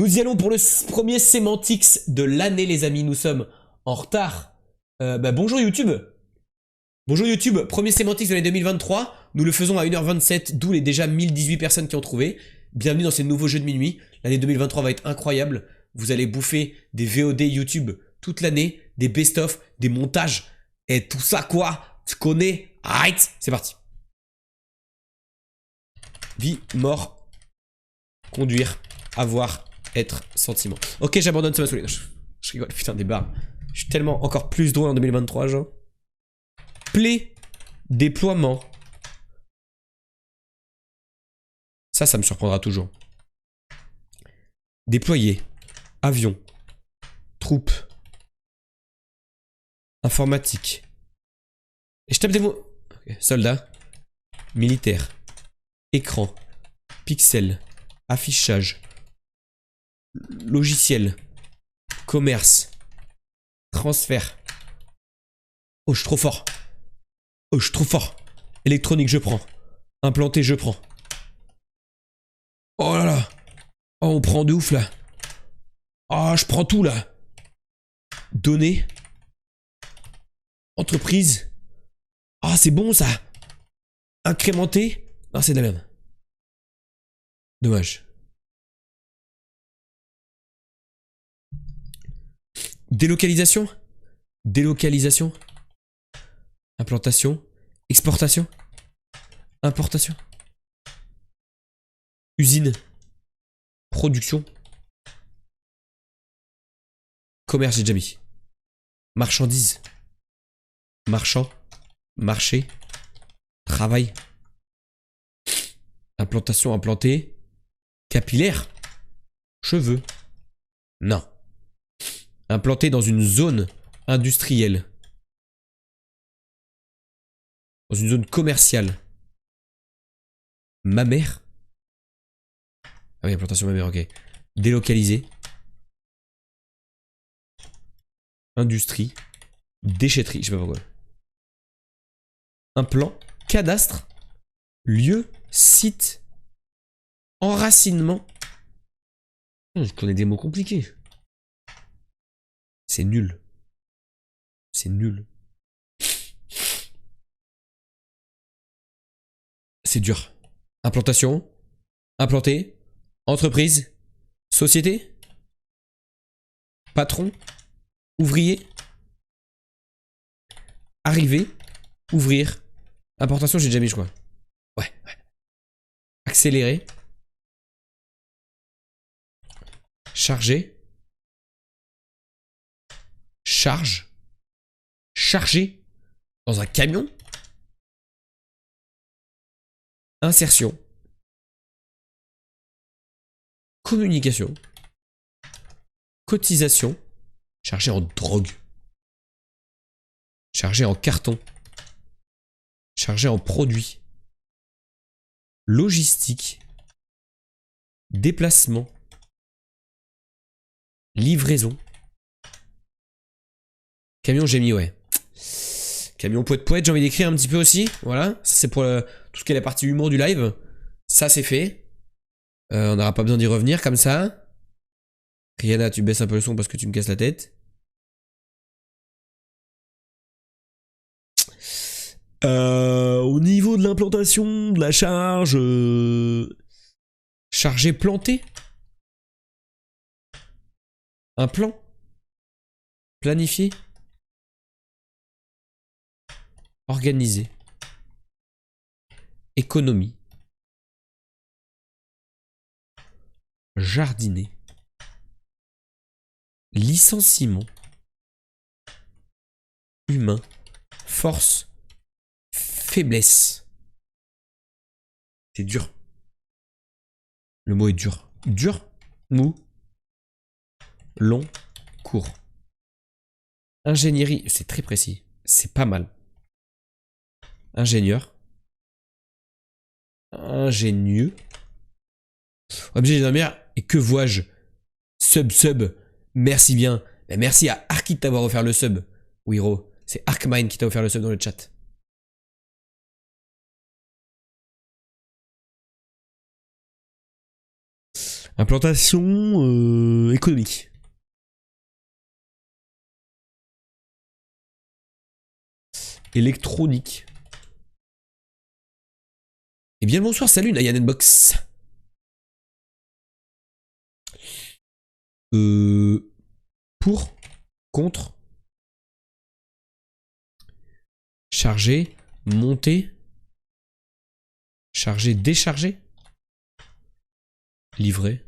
Nous y allons pour le premier Semantics de l'année, les amis. Nous sommes en retard. Bonjour YouTube. Bonjour YouTube, premier Semantics de l'année 2023. Nous le faisons à 1h27, d'où les déjà 1018 personnes qui ont trouvé. Bienvenue dans ces nouveaux jeux de minuit. L'année 2023 va être incroyable. Vous allez bouffer des VOD YouTube toute l'année, des best-of, des montages. Et tout ça quoi? Tu connais? Alright, c'est parti. Vie, mort, conduire, avoir, être, sentiment. Ok, j'abandonne, ça m'a saoulé. Je rigole, putain, des barres. Je suis tellement encore plus drôle en 2023, genre. Play, déploiement. Ça me surprendra toujours. Déployer, avion, troupes, informatique. Et je tape des mots. Okay. Soldat, militaire, écran, pixel, affichage, logiciel, commerce, transfert. Oh, je suis trop fort. Oh, je suis trop fort. Électronique, je prends. Implanté, je prends. Oh là là. Oh, on prend de ouf là. Oh, je prends tout là. Données. Entreprise. Ah, c'est bon ça. Incrémenté. Non, c'est de la merde. Dommage. Délocalisation. Délocalisation. Implantation. Exportation. Importation. Usine. Production. Commerce, j'ai déjà mis. Marchandise. Marchand. Marché. Travail. Implantation, implanté. Capillaire. Cheveux. Non. Implanté dans une zone industrielle. Dans une zone commerciale. Mammaire. Ah oui, implantation mammaire, ok. Délocalisé. Industrie. Déchetterie, je sais pas pourquoi. Implant. Cadastre. Lieu. Site. Enracinement. Je connais des mots compliqués. C'est nul. C'est nul. C'est dur. Implantation. Implanté. Entreprise. Société. Patron. Ouvrier. Arriver. Ouvrir. Importation, j'ai déjà mis, je crois. Ouais. Accélérer. Charger. Charge. Charger. Dans un camion. Insertion. Communication. Cotisation. Charger en drogue. Charger en carton. Charger en produit. Logistique. Déplacement. Livraison. Camion, j'ai mis, ouais. Camion poète, j'ai envie d'écrire un petit peu aussi. Voilà, ça c'est pour tout ce qui est la partie humour du live. Ça c'est fait. On n'aura pas besoin d'y revenir comme ça. Rihanna, tu baisses un peu le son parce que tu me casses la tête. Au niveau de l'implantation, de la charge... Charger planté. Un plan. Planifié. Organiser. Économie. Jardiner. Licenciement. Humain. Force. Faiblesse. C'est dur. Le mot est dur. Dur. Mou. Long. Court. Ingénierie. C'est très précis. C'est pas mal. Ingénieur. Ingénieux. Objet d'énormir. Et que vois-je? Sub. Merci bien. Mais merci à Arki de t'avoir offert le sub. Wiro. C'est Arkmine qui t'a offert le sub dans le chat. Implantation économique. Électronique. Eh bien bonsoir, salut Nyanetbox. Pour, contre, charger, monter, charger, décharger, livrer,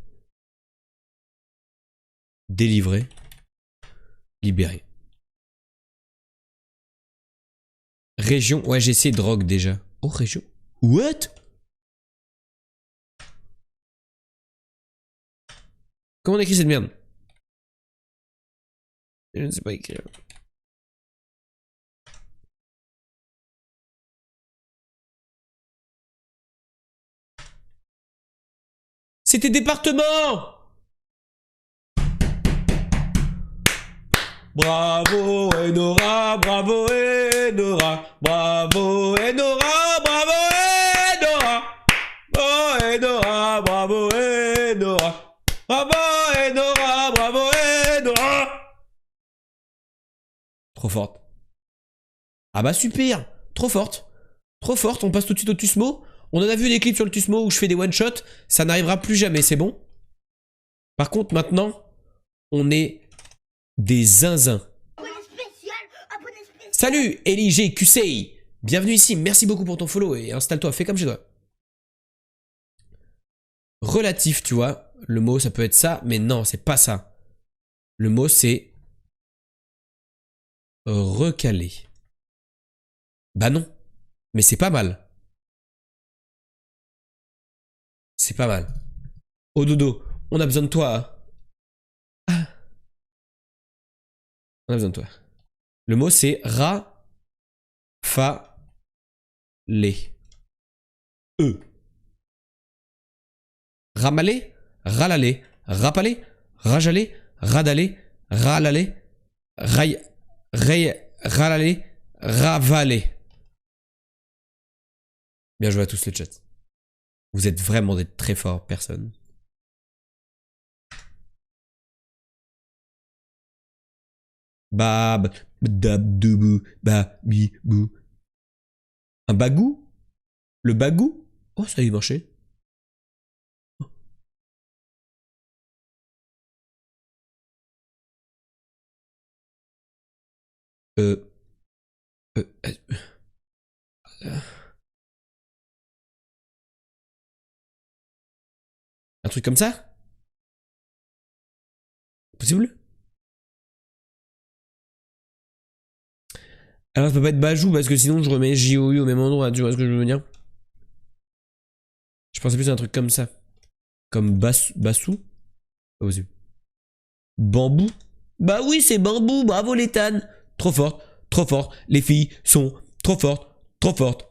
délivrer, libérer. Région, ouais j'ai essayé drogue déjà. Oh région. What? Comment on écrit cette merde? Je ne sais pas écrire. C'était département! Bravo Enora, bravo Enora, bravo Enora, bravo Enora, bravo Enora, bravo Enora, bravo Enora, bravo Enora. Trop forte. Ah bah super, trop forte. Trop forte, on passe tout de suite au Tusmo. On en a vu des clips sur le Tusmo où je fais des one-shots, ça n'arrivera plus jamais, c'est bon. Par contre maintenant, on est des zinzins. Salut Elige QC. Bienvenue ici, merci beaucoup pour ton follow et installe-toi, fais comme je dois. Relatif, tu vois, le mot ça peut être ça, mais non, c'est pas ça. Le mot c'est recaler. Bah non, mais c'est pas mal. C'est pas mal. Oh dodo, on a besoin de toi. Hein. On a besoin de toi. Le mot c'est ra-fa-lé. Ramaler, ralaler, rapaler, rajaler, radaler, ralaler, ralaler, ravaler. Bien joué à tous le chat. Vous êtes vraiment des très fortes personnes. Bab, dab, debou, ba, bi, bou. Un bagou? Le bagou? Oh, ça a y marché. Euh, euh, euh, un truc comme ça? Possible? Alors ça peut pas être Bajou parce que sinon je remets JOU au même endroit, tu vois ce que je veux dire? Je pensais plus à un truc comme ça. Comme Bassou? Pas possible. Bambou? Bah oui, c'est bambou, bravo les tannes. Trop forte, trop forte. Les filles sont trop fortes, trop fortes.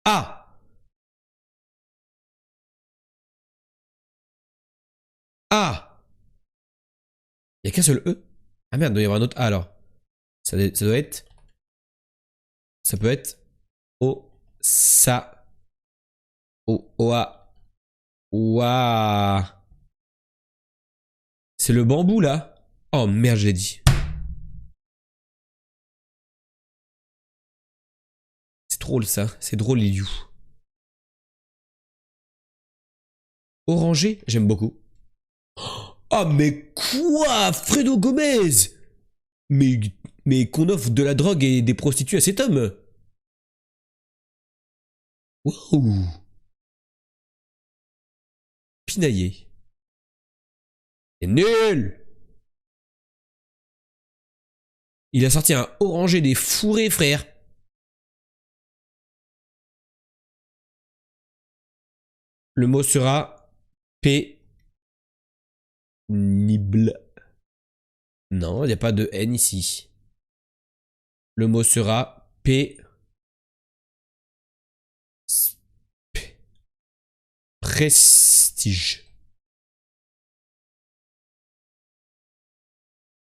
Ah! Ah! Il y a qu'un seul E? Ah merde, il doit y avoir un autre A alors. Ça doit être... Ça peut être... O... Sa... O... Oa... Ouah. C'est le bambou là? Oh merde, je l'ai dit. C'est drôle ça, c'est drôle les you. Orangé, j'aime beaucoup. Oh mais quoi? Fredo Gomez? Mais... Mais qu'on offre de la drogue et des prostituées à cet homme? Wow. Pinaillé. C'est nul. Il a sorti un orangé des fourrés, frère. Le mot sera pénible. Non, il n'y a pas de N ici. Le mot sera prestige.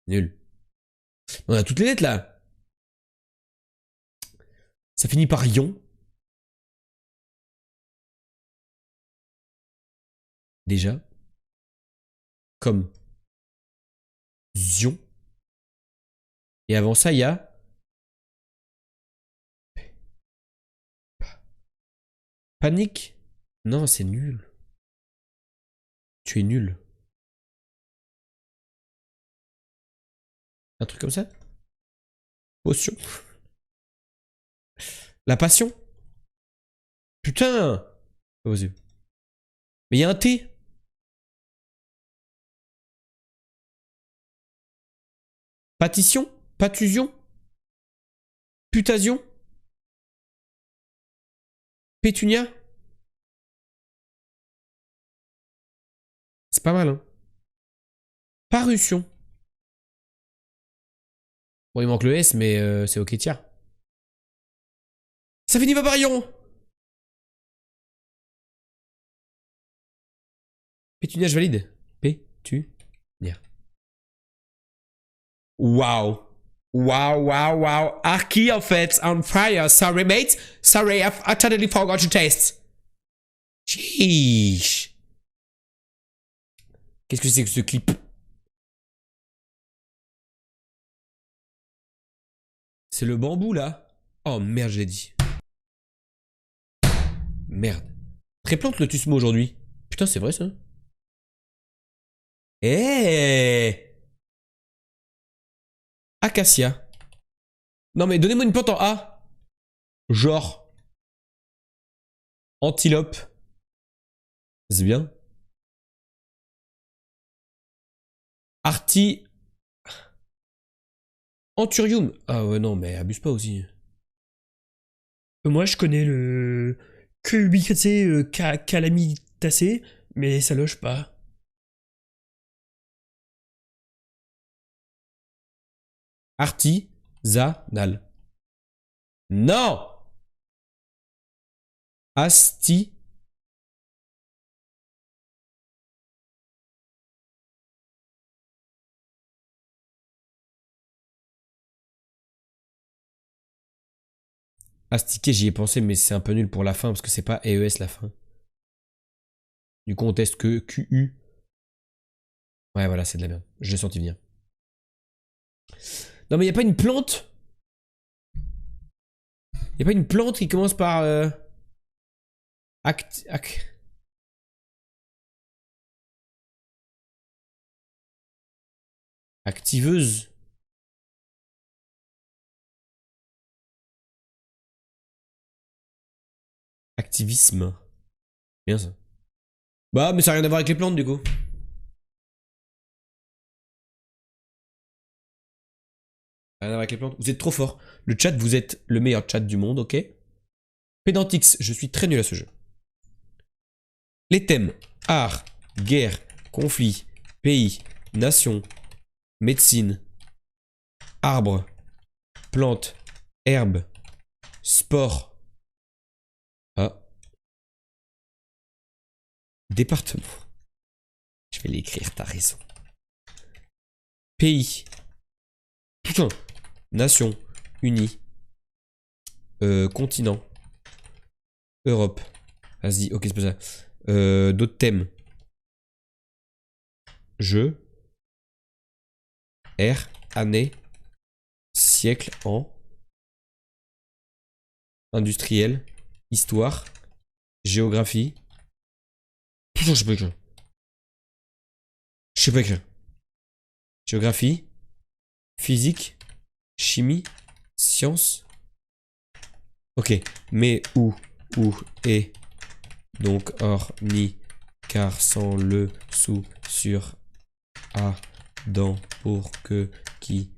Nul. On a toutes les lettres là. Ça finit par ion. Déjà. Comme Zion. Et avant ça, il y a panique. Non, c'est nul. Tu es nul. Un truc comme ça. Potion. La passion. Putain. Oh, vas-y. Mais il y a un T. Patition. Patusion. Putasion. Pétunia. C'est pas mal, hein. Parution. Bon, il manque le S, mais c'est ok, tiens. Ça finit Vaparion. Pétunia, je valide. Pétunia. Waouh. Waouh, waouh, waouh. Arky, en fait, on fire. Sorry, mate. Sorry, I totally forgot to taste. Sheesh. Qu'est-ce que c'est que ce clip? C'est le bambou, là? Oh, merde, je l'ai dit. Merde. Préplante le Tusmo aujourd'hui. Putain, c'est vrai, ça? Eh, Acacia. Non, mais donnez-moi une plante en A. Genre. Antilope. C'est bien. Arti. Anthurium. Ah ouais, non, mais abuse pas aussi. Moi, je connais le Cucurbitacées Calamitacées, mais ça loge pas. Artisanal. Non. Asti. Astiqué, j'y ai pensé, mais c'est un peu nul pour la fin, parce que c'est pas EES la fin. Du coup, on teste que QU. Ouais, voilà, c'est de la merde. Je l'ai senti venir. Non, mais y a pas une plante? Y a pas une plante qui commence par... Activeuse. Activisme. Bien ça. Bah, mais ça n'a rien à voir avec les plantes, du coup. Rien à voir avec les plantes. Vous êtes trop fort. Le chat, vous êtes le meilleur chat du monde, ok? Pédantix, je suis très nul à ce jeu. Les thèmes. Art, guerre, conflit, pays, nation, médecine, arbre, plante, herbe, sport. Ah. Département. Je vais l'écrire, t'as raison. Pays. Putain. Nation. Unie. Continent. Europe. Asie. Ok, c'est pas ça. D'autres thèmes. Jeu. Ère. Année. Siècle. An. Industriel. Histoire. Géographie. Putain, je sais pas écrire. Je sais pas écrire. Géographie. Physique. Chimie. Science. Ok. Mais où et donc or ni car sans le sous sur à dans pour que qui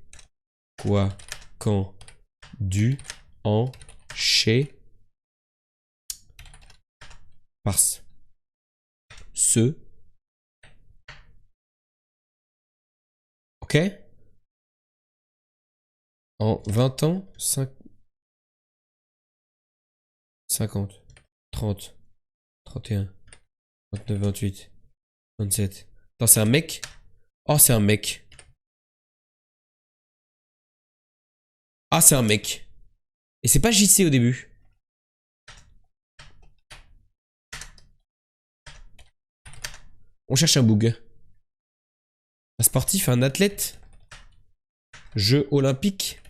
quoi quand du en chez parce ce ok en 20 ans 5 50 30 31 29 28 27 attends c'est un mec oh c'est un mec ah c'est un mec et c'est pas JC au début On cherche un bug. Un sportif, un athlète. Jeux olympiques.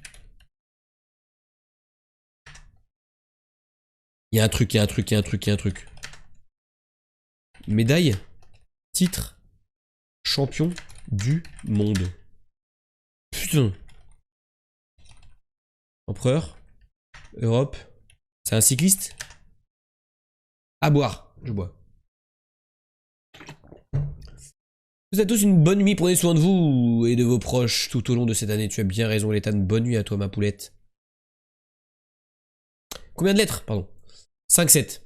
Il y a un truc, il y a un truc, il y a un truc, il y a un truc. Médaille. Titre. Champion du monde. Putain. Empereur. Europe. C'est un cycliste. À boire. Je bois. Vous êtes tous une bonne nuit. Prenez soin de vous et de vos proches tout au long de cette année. Tu as bien raison, Léthan. Bonne nuit à toi, ma poulette. Combien de lettres? Pardon. 5-7.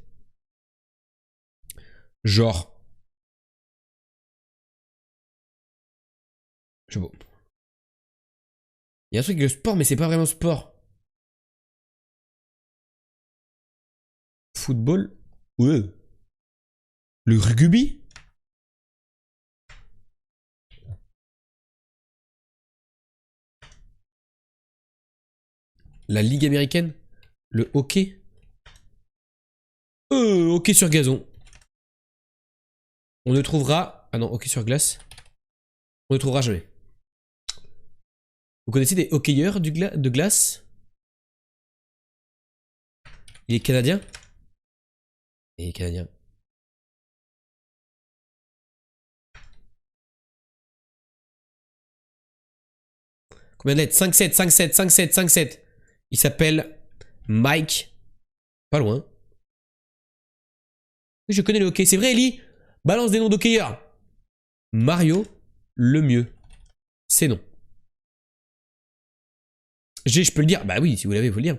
Genre. Je vois. Il y a un truc de sport, mais c'est pas vraiment sport. Football. Ouais. Le rugby. La Ligue américaine. Le hockey. Hockey sur gazon. On ne trouvera... Ah non, hockey sur glace. On ne trouvera jamais. Vous connaissez des hockeyeurs de glace? Il est canadien? Il est canadien. Combien de lettres? 5-7, 5-7, 5-7, 5-7. Il s'appelle Mike. Pas loin. Je connais le hockey. C'est vrai, Ellie? Balance des noms d'hockeyeurs. Mario Lemieux. C'est non. Je peux le dire? Bah oui, si vous l'avez, vous le dire.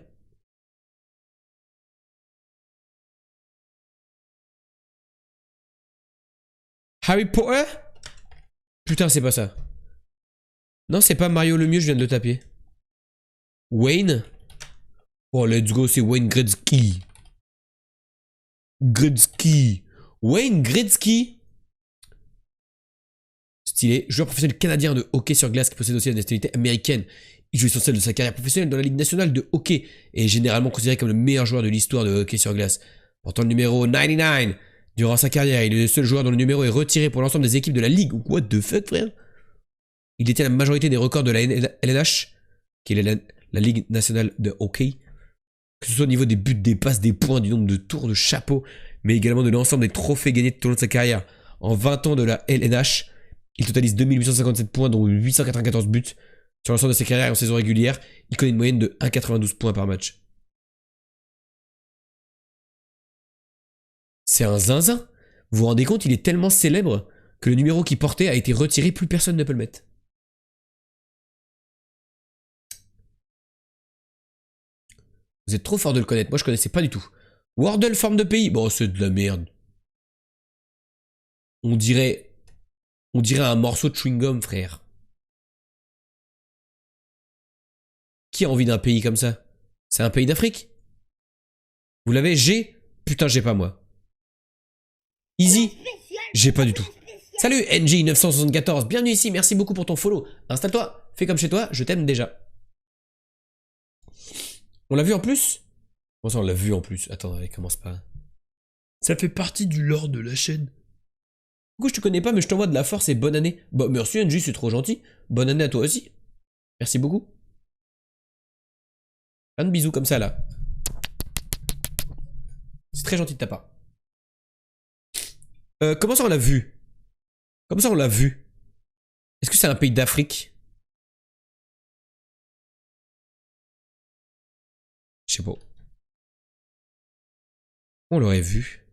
Harry Potter? Putain, c'est pas ça. Non, c'est pas Mario Lemieux, je viens de le taper. Wayne? Oh, let's go, c'est Wayne Gretzky. Gretzky. Wayne Gretzky. Stylé. Joueur professionnel canadien de hockey sur glace qui possède aussi la nationalité américaine. Il joue essentiel de sa carrière professionnelle dans la Ligue nationale de hockey et est généralement considéré comme le meilleur joueur de l'histoire de hockey sur glace. Portant le numéro 99 durant sa carrière, il est le seul joueur dont le numéro est retiré pour l'ensemble des équipes de la Ligue. What the fuck, frère? Il détient la majorité des records de la LNH, qui est la Ligue nationale de hockey. Que ce soit au niveau des buts, des passes, des points, du nombre de tours de chapeau, mais également de l'ensemble des trophées gagnés tout au long de sa carrière. En 20 ans de la LNH, il totalise 2857 points, dont 894 buts. Sur l'ensemble de sa carrière en saison régulière, il connaît une moyenne de 1,92 points par match. C'est un zinzin. Vous vous rendez compte, il est tellement célèbre que le numéro qu'il portait a été retiré, plus personne ne peut le mettre. Vous êtes trop fort de le connaître, moi je connaissais pas du tout. Wordle forme de pays? Bon, c'est de la merde. On dirait un morceau de chewing-gum, frère. Qui a envie d'un pays comme ça? C'est un pays d'Afrique? Vous l'avez? J'ai? Putain, j'ai pas moi. Easy? J'ai pas du tout. Salut NJ974, bienvenue ici, merci beaucoup pour ton follow. Installe-toi, fais comme chez toi, je t'aime déjà. On l'a vu en plus? Bon ça on l'a vu en plus. Attends, allez, commence pas. Ça fait partie du lore de la chaîne. Du coup je te connais pas mais je t'envoie de la force et bonne année. Bon merci NJ, c'est trop gentil. Bonne année à toi aussi. Merci beaucoup. Plein de bisous comme ça là. C'est très gentil de ta part. Comment ça on l'a vu? Comment ça on l'a vu? Est-ce que c'est un pays d'Afrique? Je sais pas. On l'aurait vu.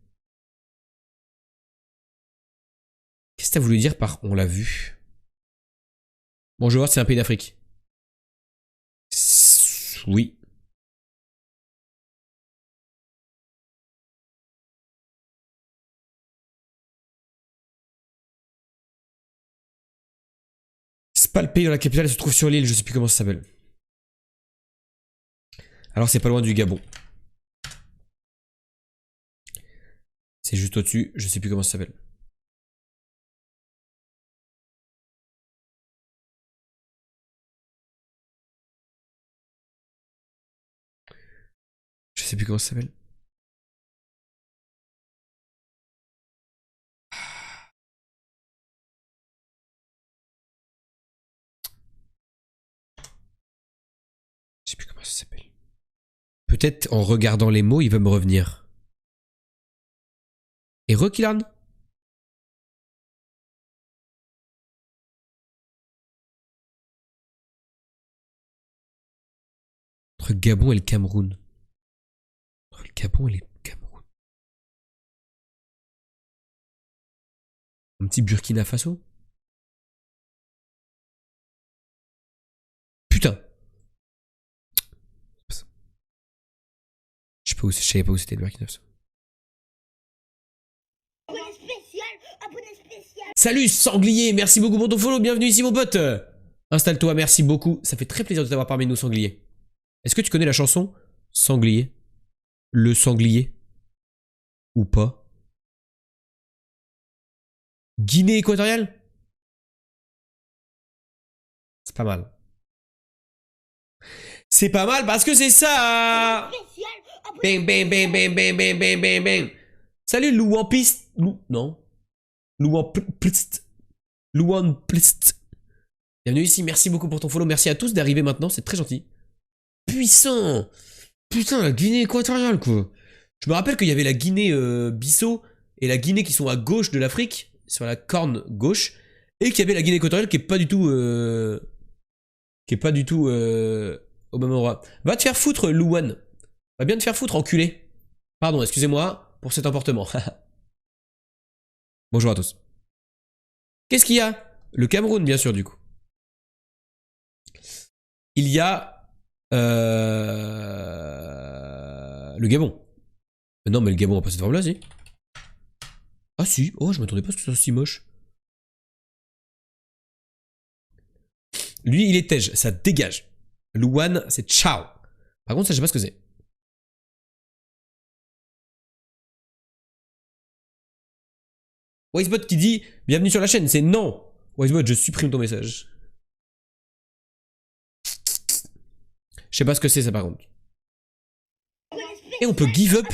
Qu'est-ce que t'as voulu dire par on l'a vu? Bon, je vais voir si c'est un pays d'Afrique. Oui. C'est pas le pays dans la capitale, elle se trouve sur l'île, je sais plus comment ça s'appelle. Alors c'est pas loin du Gabon. C'est juste au-dessus, je sais plus comment ça s'appelle. Je sais plus comment ça s'appelle. Comment ça s'appelle? Peut-être en regardant les mots, il va me revenir. Et Rekilan? Entre Gabon et le Cameroun. Entre le Gabon et le Cameroun. Un petit Burkina Faso? Putain! Je savais pas où c'était le Burkina Faso. Salut Sanglier, merci beaucoup pour ton follow, bienvenue ici mon pote. Installe-toi, merci beaucoup, ça fait très plaisir de t'avoir parmi nous Sanglier. Est-ce que tu connais la chanson Sanglier? Le Sanglier? Ou pas? Guinée équatoriale? C'est pas mal. C'est pas mal parce que c'est ça. Bang bang bang bang bang bang bang bang bang. Salut Louan Piste. Non. Louan Plist. Louan Plist. Bienvenue ici, merci beaucoup pour ton follow, merci à tous d'arriver maintenant, c'est très gentil. Puissant. Putain, la Guinée équatoriale quoi. Je me rappelle qu'il y avait la Guinée Bissau et la Guinée qui sont à gauche de l'Afrique, sur la corne gauche, et qu'il y avait la Guinée équatoriale qui est pas du tout au même endroit. Va te faire foutre, Louane. Va bien te faire foutre, enculé. Pardon, excusez-moi pour cet emportement. Bonjour à tous. Qu'est-ce qu'il y a? Le Cameroun, bien sûr, du coup. Il y a le Gabon. Non, mais le Gabon a pas cette forme-là, si. Ah si, oh, je m'attendais pas à ce que ce soit si moche. Lui, il est tège, ça dégage. Louane, c'est ciao. Par contre, ça, je sais pas ce que c'est. Wisebot qui dit bienvenue sur la chaîne, c'est non. Wisebot, je supprime ton message. Je sais pas ce que c'est ça par contre. Et on peut give up.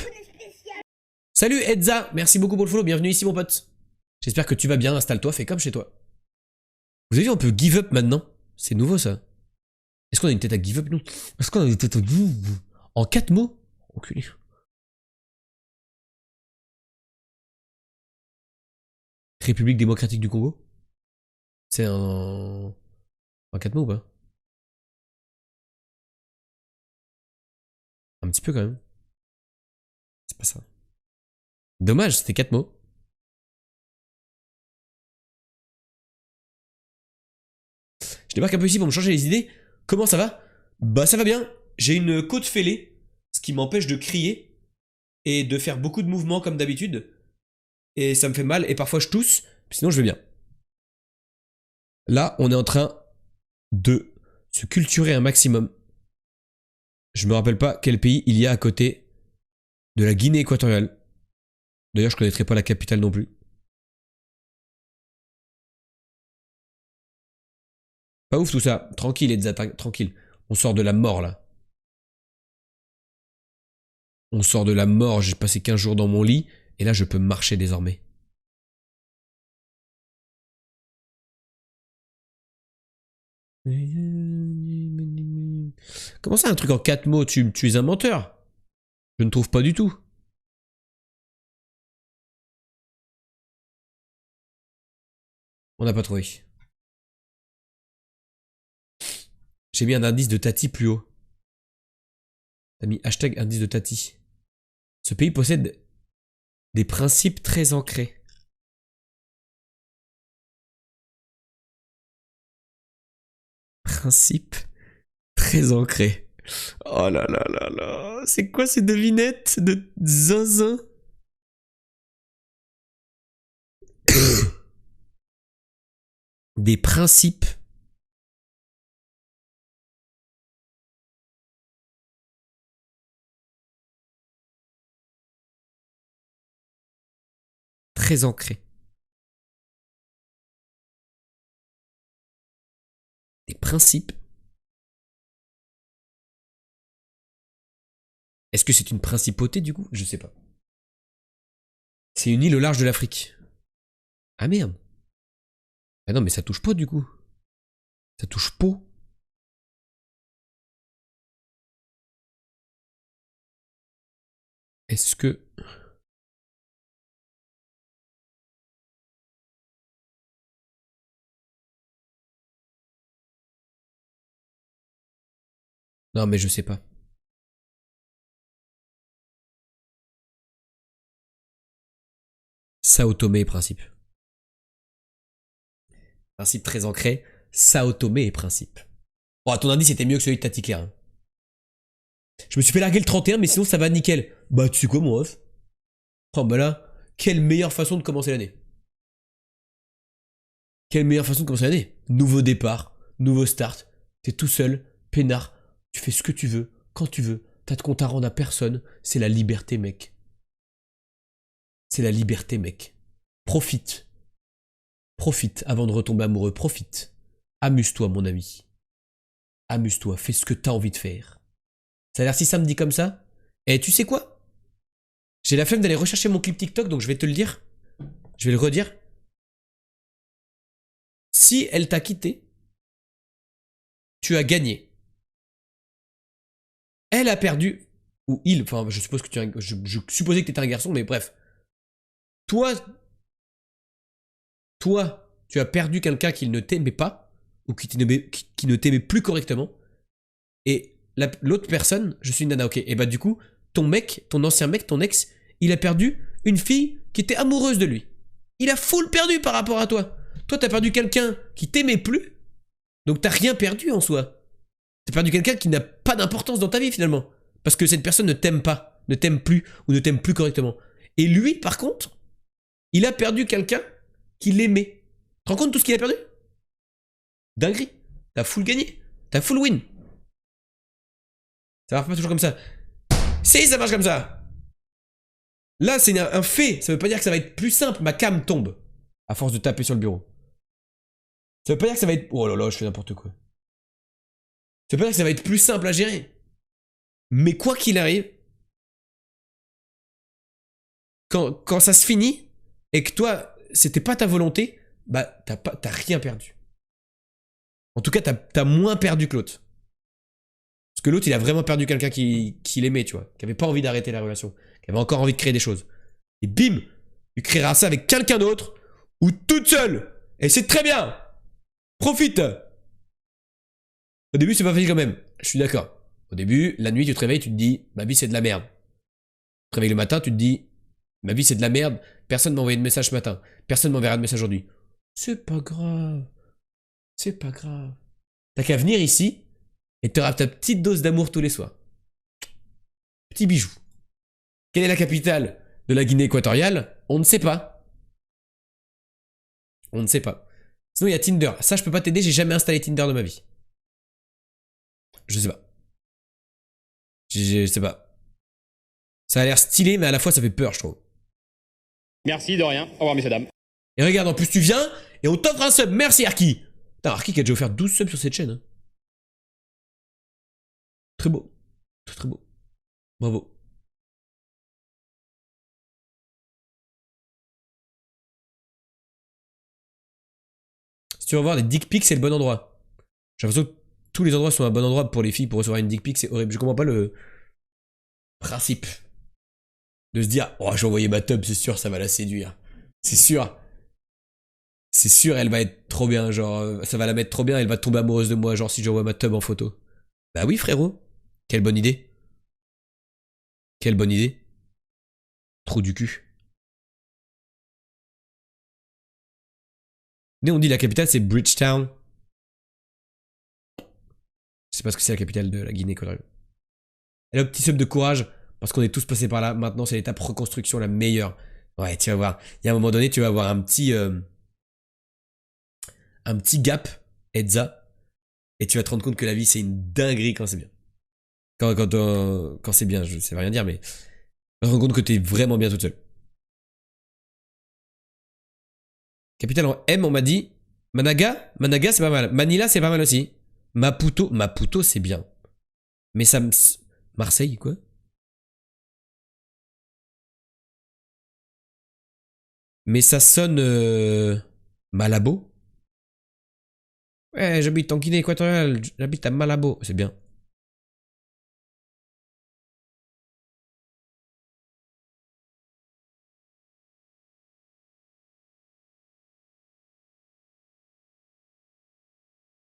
Salut Edza, merci beaucoup pour le follow, bienvenue ici mon pote. J'espère que tu vas bien, installe-toi, fais comme chez toi. Vous avez vu, on peut give up maintenant. C'est nouveau ça. Est-ce qu'on a une tête à give up nous? Est-ce qu'on a une tête à give up? En 4 mots? Enculé. République démocratique du Congo? C'est en 4 mots ou pas? Un petit peu quand même. C'est pas ça. Dommage, c'était 4 mots. Je débarque un peu ici pour me changer les idées. Comment ça va? Bah ça va bien. J'ai une côte fêlée, ce qui m'empêche de crier et de faire beaucoup de mouvements comme d'habitude. Et ça me fait mal et parfois je tousse, sinon je vais bien. Là, on est en train de se culturer un maximum. Je me rappelle pas quel pays il y a à côté de la Guinée équatoriale. D'ailleurs, je connaîtrais pas la capitale non plus. Pas ouf tout ça. Tranquille, Edza, tranquille. On sort de la mort là. On sort de la mort, j'ai passé 15 jours dans mon lit, et là je peux marcher désormais. Comment ça un truc en 4 mots? Tu es un menteur? Je ne trouve pas du tout. On n'a pas trouvé. J'ai mis un indice de Tati plus haut. T'as mis hashtag indice de Tati. Ce pays possède des principes très ancrés. Principes très ancrés. Oh là là là là. C'est quoi ces devinettes de zinzin? Des principes très ancrés. Des principes. Est-ce que c'est une principauté du coup? Je sais pas. C'est une île au large de l'Afrique. Ah merde. Ah non mais ça touche pas du coup. Ça touche pas. Est-ce que... Non, mais je sais pas. Sao Tomé et Principe. Principe très ancré. Sao Tomé et Principe. Bon, ton indice était mieux que celui de Tati Claire. Hein. Je me suis fait larguer le 31, mais sinon ça va nickel. Bah, tu sais quoi, mon ref? Oh, bah là, quelle meilleure façon de commencer l'année. Quelle meilleure façon de commencer l'année. Nouveau départ, nouveau start. T'es tout seul, peinard. Tu fais ce que tu veux, quand tu veux. T'as de compte à rendre à personne. C'est la liberté, mec. C'est la liberté, mec. Profite. Profite avant de retomber amoureux. Profite. Amuse-toi, mon ami. Amuse-toi. Fais ce que t'as envie de faire. Ça a l'air si simple dit comme ça. Et tu sais quoi? J'ai la flemme d'aller rechercher mon clip TikTok, donc je vais te le dire. Je vais le redire. Si elle t'a quitté, tu as gagné. Elle a perdu, ou il, enfin je suppose que je supposais que t'étais un garçon, mais bref. Toi, tu as perdu quelqu'un qui ne t'aimait pas, ou qui ne t'aimait plus correctement. Et l'autre personne, je suis une nana, ok. Et bah du coup, ton mec, ton ancien mec, ton ex, il a perdu une fille qui était amoureuse de lui. Il a full perdu par rapport à toi. Toi, t'as perdu quelqu'un qui t'aimait plus, donc t'as rien perdu en soi. T'as perdu quelqu'un qui n'a pas d'importance dans ta vie finalement. Parce que cette personne ne t'aime pas, ne t'aime plus, ou ne t'aime plus correctement. Et lui, par contre, il a perdu quelqu'un qui l'aimait. Tu te rends compte de tout ce qu'il a perdu? Dinguerie. T'as full gagné. T'as full win. Ça marche pas toujours comme ça. Si, ça marche comme ça. Là, c'est un fait. Ça veut pas dire que ça va être plus simple. Ma cam tombe. À force de taper sur le bureau. Ça veut pas dire que ça va être... Oh là là, je fais n'importe quoi. Ça veut pas dire que ça va être plus simple à gérer. Mais quoi qu'il arrive, quand ça se finit, et que toi, c'était pas ta volonté, bah t'as rien perdu. En tout cas, t'as moins perdu que l'autre. Parce que l'autre, il a vraiment perdu quelqu'un qui l'aimait, tu vois. Qui avait pas envie d'arrêter la relation. Qui avait encore envie de créer des choses. Et bim, tu créeras ça avec quelqu'un d'autre, ou toute seule. Et c'est très bien. Profite. Au début, c'est pas facile quand même. Je suis d'accord. Au début, la nuit, tu te réveilles, tu te dis, ma vie, c'est de la merde. Tu te réveilles le matin, tu te dis, ma vie, c'est de la merde. Personne m'a envoyé de message ce matin. Personne m'enverra de message aujourd'hui. C'est pas grave. C'est pas grave. T'as qu'à venir ici et t'auras ta petite dose d'amour tous les soirs. Petit bijou. Quelle est la capitale de la Guinée équatoriale? On ne sait pas. On ne sait pas. Sinon, il y a Tinder. Ça, je peux pas t'aider, j'ai jamais installé Tinder de ma vie. Je sais pas. Je sais pas. Ça a l'air stylé, mais à la fois, ça fait peur, je trouve. Merci, de rien. Au revoir, messieurs, dames. Et regarde, en plus, tu viens et on t'offre un sub. Merci, Arki. Putain, Arki qui a déjà offert 12 subs sur cette chaîne. Hein. Très beau. Très très beau. Bravo. Si tu veux voir des dick pics, c'est le bon endroit. J'ai l'impression que tous les endroits sont un bon endroit pour les filles pour recevoir une dick pic, c'est horrible. Je comprends pas le principe de se dire, oh, j'ai envoyé ma tub, c'est sûr, ça va la séduire. C'est sûr. C'est sûr, elle va être trop bien, genre, ça va la mettre trop bien, elle va tomber amoureuse de moi, genre, si j'envoie ma tub en photo. Bah oui, frérot. Quelle bonne idée. Quelle bonne idée. Trou du cul. Nous, on dit la capitale, c'est Bridgetown. Je sais pas ce que c'est la capitale de la Guinée équatoriale. Et le petit sub de courage, parce qu'on est tous passés par là. Maintenant, c'est l'étape reconstruction la meilleure. Ouais, tu vas voir. Il y a un moment donné, tu vas avoir un petit gap, Edza, et tu vas te rendre compte que la vie, c'est une dinguerie quand c'est bien. Quand c'est bien, je sais rien dire, mais tu vas te rendre compte que t'es vraiment bien toute seule. Capitale en M, on m'a dit. Managa, c'est pas mal. Manila, c'est pas mal aussi. Maputo, c'est bien. Mais ça me... Marseille, quoi? Mais ça sonne... Malabo? Ouais, j'habite en Guinée équatoriale, j'habite à Malabo. C'est bien.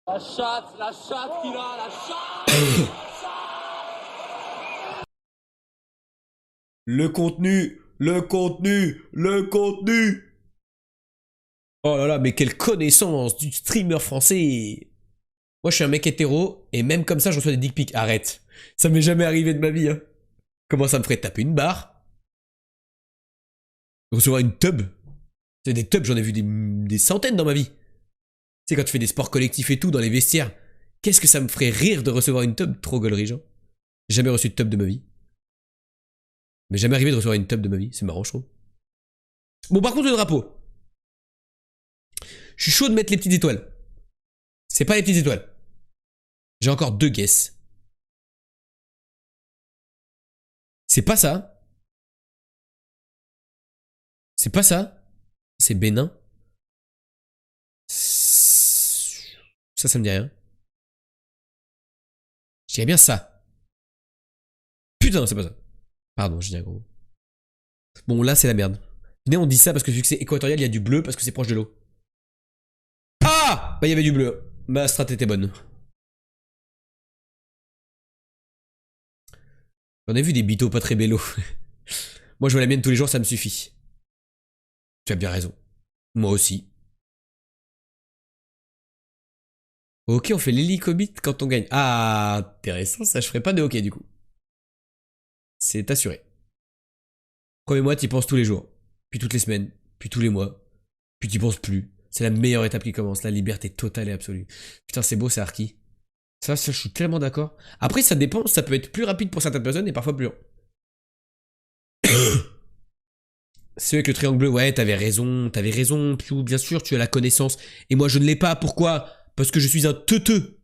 La chatte qu'il a, la chatte. Le contenu, le contenu, le contenu. Oh là là, mais quelle connaissance du streamer français. Moi, je suis un mec hétéro, et même comme ça, je reçois des dick pics. Arrête. Ça m'est jamais arrivé de ma vie, hein. Comment ça me ferait taper une barre? Recevoir une tub? C'est des tubs, j'en ai vu des centaines dans ma vie. Tu sais, quand tu fais des sports collectifs et tout, dans les vestiaires, qu'est-ce que ça me ferait rire de recevoir une tub? Trop gaulerie, genre. J'ai jamais reçu de tub de ma vie. Mais jamais arrivé de recevoir une tub de ma vie. C'est marrant, je trouve. Bon, par contre, le drapeau. Je suis chaud de mettre les petites étoiles. C'est pas les petites étoiles. J'ai encore 2 guesses. C'est pas ça. C'est pas ça. C'est Bénin. Ça me dit rien. Je dirais bien ça. Putain, c'est pas ça. Pardon, j'ai dit un gros. Bon, là, c'est la merde. Venez, on dit ça parce que vu que c'est équatorial, il y a du bleu parce que c'est proche de l'eau. Ah! Bah, il y avait du bleu. Ma strat était bonne. J'en ai vu des bitos pas très bello. Moi, je vois la mienne tous les jours, ça me suffit. Tu as bien raison. Moi aussi. Ok, on fait l'hélicobit quand on gagne. Ah, intéressant, ça, je ferai pas de hockey du coup. C'est assuré. Premier mois, t'y penses tous les jours. Puis toutes les semaines. Puis tous les mois. Puis t'y penses plus. C'est la meilleure étape qui commence. La liberté totale et absolue. Putain, c'est beau, c'est Arki. Ça, je suis tellement d'accord. Après, ça dépend. Ça peut être plus rapide pour certaines personnes et parfois plus lent. C'est avec le triangle bleu. Ouais, t'avais raison. T'avais raison, Piu. Bien sûr, tu as la connaissance. Et moi, je ne l'ai pas. Pourquoi? Parce que je suis un teuteux.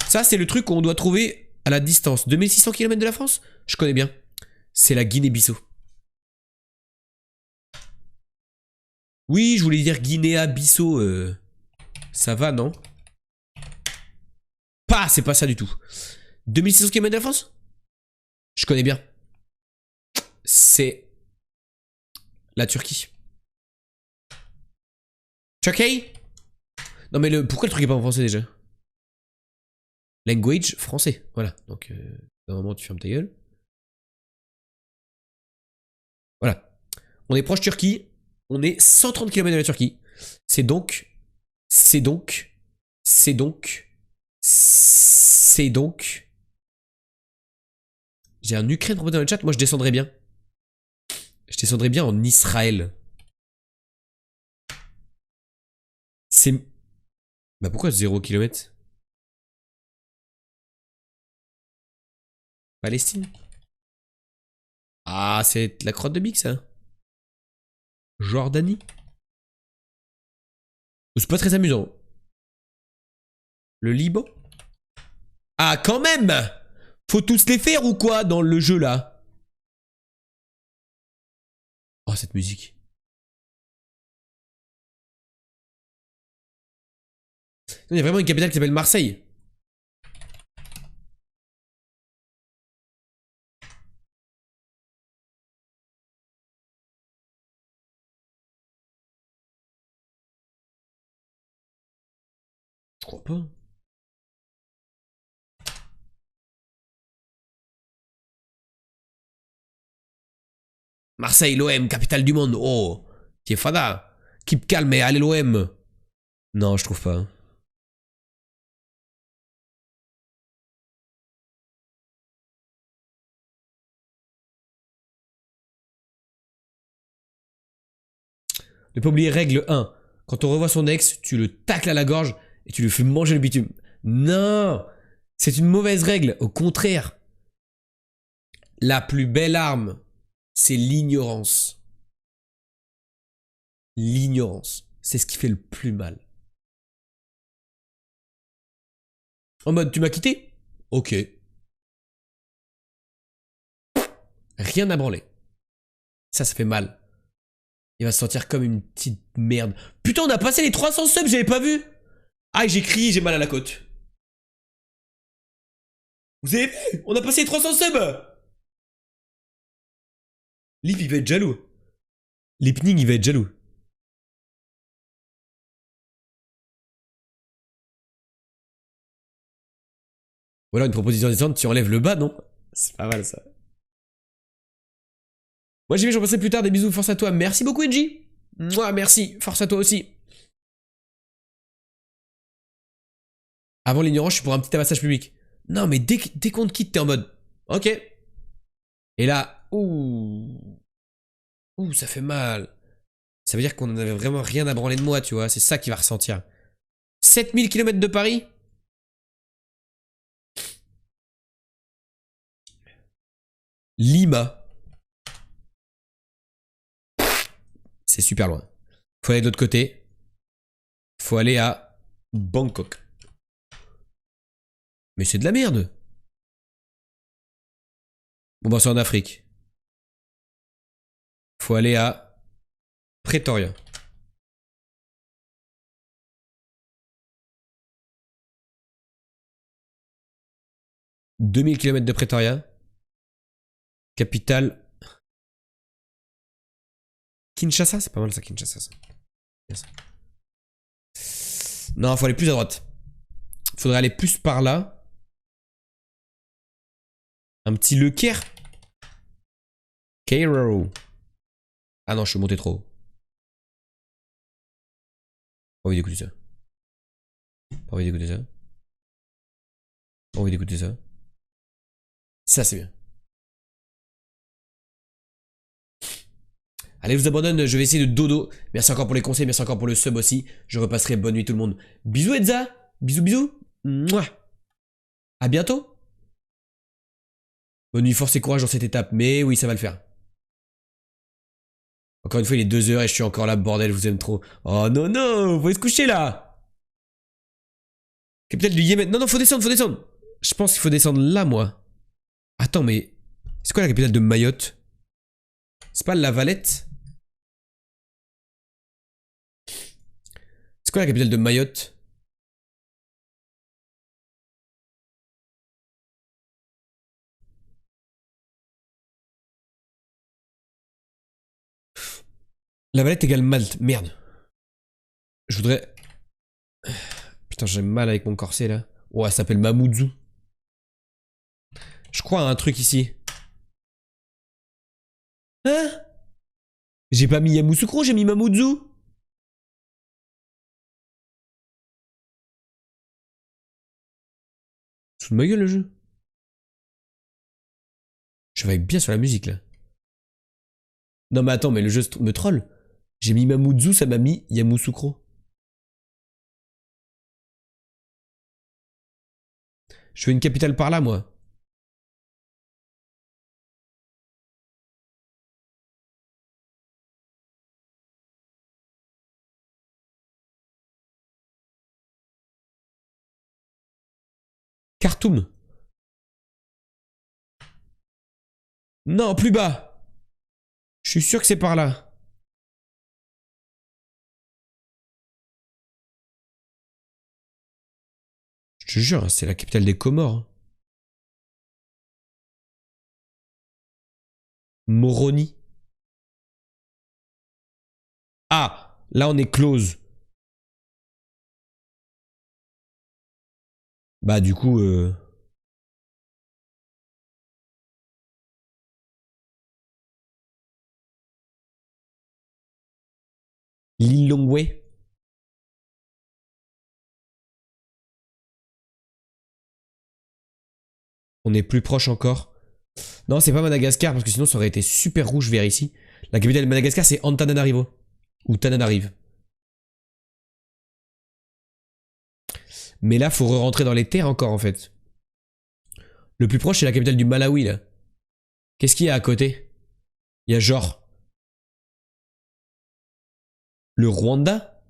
Ça, c'est le truc qu'on doit trouver à la distance. 2600 km de la France? Je connais bien. C'est la Guinée-Bissau. Oui, je voulais dire Guinée-Bissau. Ça va, non? Pas, c'est pas ça du tout. 2600 km de la France? Je connais bien. C'est la Turquie. Turkey? Non mais pourquoi le truc est pas en français déjà? Language français. Voilà. Donc, normalement, tu fermes ta gueule. Voilà. On est proche Turquie. On est 130 km de la Turquie. C'est donc. C'est donc. C'est donc. C'est donc. J'ai un Ukraine proposé dans le chat. Moi, je descendrais bien. Je descendrais bien en Israël. C'est. Bah pourquoi 0 km? Palestine? Ah, c'est la crotte de Big, ça. Jordanie? C'est pas très amusant. Le Liban? Ah, quand même! Faut tous les faire ou quoi dans le jeu, là? Oh, cette musique. Il y a vraiment une capitale qui s'appelle Marseille. Je crois pas. Marseille, l'OM, capitale du monde. Oh, qui fada. Keep calme et allez l'OM. Non, je trouve pas. Ne pas oublier règle 1. Quand on revoit son ex, tu le tacles à la gorge et tu lui fais manger le bitume. Non! C'est une mauvaise règle. Au contraire. La plus belle arme, c'est l'ignorance. L'ignorance. C'est ce qui fait le plus mal. En mode, tu m'as quitté? Ok. Rien à branler. Ça fait mal. Il va se sentir comme une petite merde. Putain, on a passé les 300 subs, j'avais pas vu. Ah, j'ai crié, j'ai mal à la côte. Vous avez vu? On a passé les 300 subs. Lip, il va être jaloux. Lipning, il va être jaloux. Ou alors une proposition descente, tu enlèves le bas, non? C'est pas mal ça. Moi j'y vais, j'en passerai plus tard. Des bisous, force à toi. Merci beaucoup, Engie. Moi, merci. Force à toi aussi. Avant l'ignorance, je suis pour un petit tabassage public. Non, mais dès qu'on te quitte, t'es en mode. Ok. Et là, ouh. Ouh, ça fait mal. Ça veut dire qu'on n'avait vraiment rien à branler de moi, tu vois. C'est ça qui va ressentir. 7000 km de Paris? Lima. C'est super loin. Faut aller de l'autre côté. Faut aller à Bangkok. Mais c'est de la merde. Bon bah c'est en Afrique. Faut aller à Pretoria. « 2000 km de Pretoria. Capitale. Kinshasa, c'est pas mal ça, Kinshasa. Ça. Non, faut aller plus à droite. Faudrait aller plus par là. Un petit Le Caire. Cairo. Ah non, je suis monté trop haut. Pas envie d'écouter ça. Pas envie d'écouter ça. Pas envie d'écouter ça. Ça, c'est bien. Allez, je vous abandonne, je vais essayer de dodo. Merci encore pour les conseils, merci encore pour le sub aussi. Je repasserai bonne nuit tout le monde. Bisous Edza. Bisous, bisous. Mouah. À bientôt. Bonne nuit, force et courage dans cette étape. Mais oui, ça va le faire. Encore une fois, il est 2 heures et je suis encore là, bordel, je vous aime trop. Oh non, non, vous pouvez se coucher là. Capitale du Yémen. Non, non, faut descendre, faut descendre. Je pense qu'il faut descendre là, moi. Attends, mais... C'est quoi la capitale de Mayotte? C'est pas La Valette? C'est quoi la capitale de Mayotte? La Valette égale Malte. Merde. Je voudrais... Putain, j'ai mal avec mon corset là. Oh, elle s'appelle Mamoudzou. Je crois à un truc ici. Hein? J'ai pas mis Yamoussoukro, j'ai mis Mamoudzou. Sous de ma gueule le jeu. Je vais bien sur la musique là. Non mais attends, mais le jeu me troll. J'ai mis Mamoudzou, ça m'a mis Yamoussoukro. Je fais une capitale par là, moi. Khartoum. Non, plus bas. Je suis sûr que c'est par là. Je te jure, c'est la capitale des Comores. Moroni. Ah, là on est close. Bah du coup... Lilongwe. On est plus proche encore. Non, c'est pas Madagascar, parce que sinon ça aurait été super rouge vers ici. La capitale de Madagascar, c'est Antananarivo. Ou Tananarive. Mais là, faut re-rentrer dans les terres encore, en fait. Le plus proche, c'est la capitale du Malawi, là. Qu'est-ce qu'il y a à côté? Il y a genre... Le Rwanda?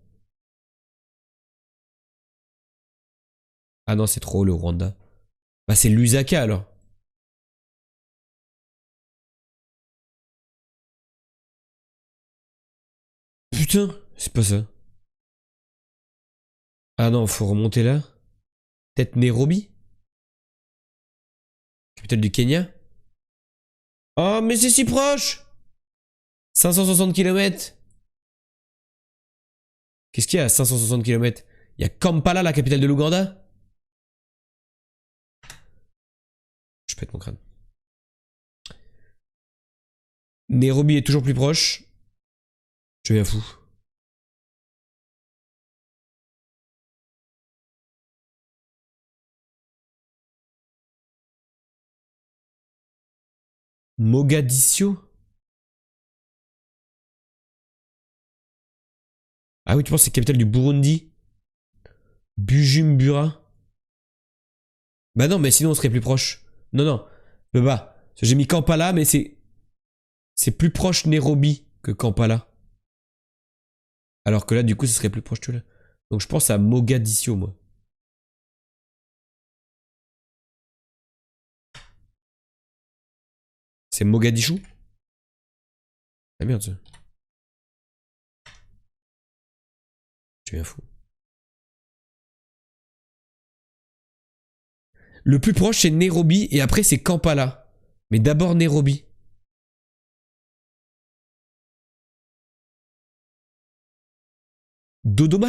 Ah non, c'est trop haut, le Rwanda. Bah c'est Lusaka, alors. Putain, c'est pas ça. Ah non, faut remonter là. Peut-être Nairobi? Capitale du Kenya? Oh, mais c'est si proche! 560 km. Qu'est-ce qu'il y a à 560 km? Il y a Kampala, la capitale de l'Ouganda? je pète mon crâne. Nairobi est toujours plus proche. Je deviens fou. Mogadiscio. Ah oui, tu penses que c'est capitale du Burundi? Bujumbura. Bah non, mais sinon on serait plus proche. Non, non, je peux pas. J'ai mis Kampala, mais c'est plus proche Nairobi que Kampala. Alors que là, du coup, ce serait plus proche de là. Donc je pense à Mogadiscio, moi. C'est Mogadiscio? Ah merde, ça. Je suis un fou. Le plus proche, c'est Nairobi et après, c'est Kampala. Mais d'abord Nairobi. Dodoma?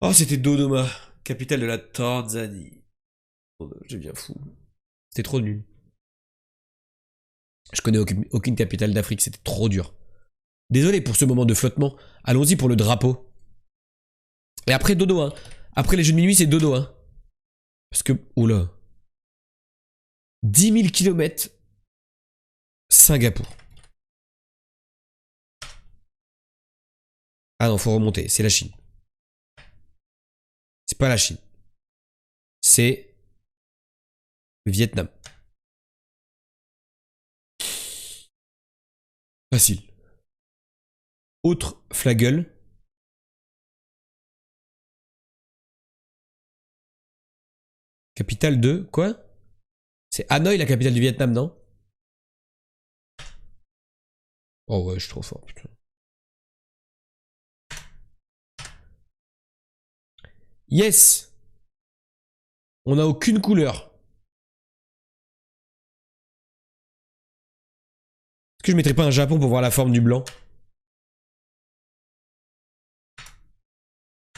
Oh, c'était Dodoma, capitale de la Tanzanie. Oh, j'ai bien fou. C'était trop nul. Je connais aucune capitale d'Afrique, c'était trop dur. Désolé pour ce moment de flottement. Allons-y pour le drapeau. Et après dodo, hein. Après les jeux de minuit, c'est dodo, hein. Parce que, oula. 10 000 km. Singapour. Ah non, faut remonter, c'est la Chine. C'est pas la Chine. C'est le Vietnam. Facile. Autre flagueule. Capitale de quoi? C'est Hanoï la capitale du Vietnam, non? Oh ouais, je suis trop fort, putain. Yes! On n'a aucune couleur. Est-ce que je mettrais pas un Japon pour voir la forme du blanc?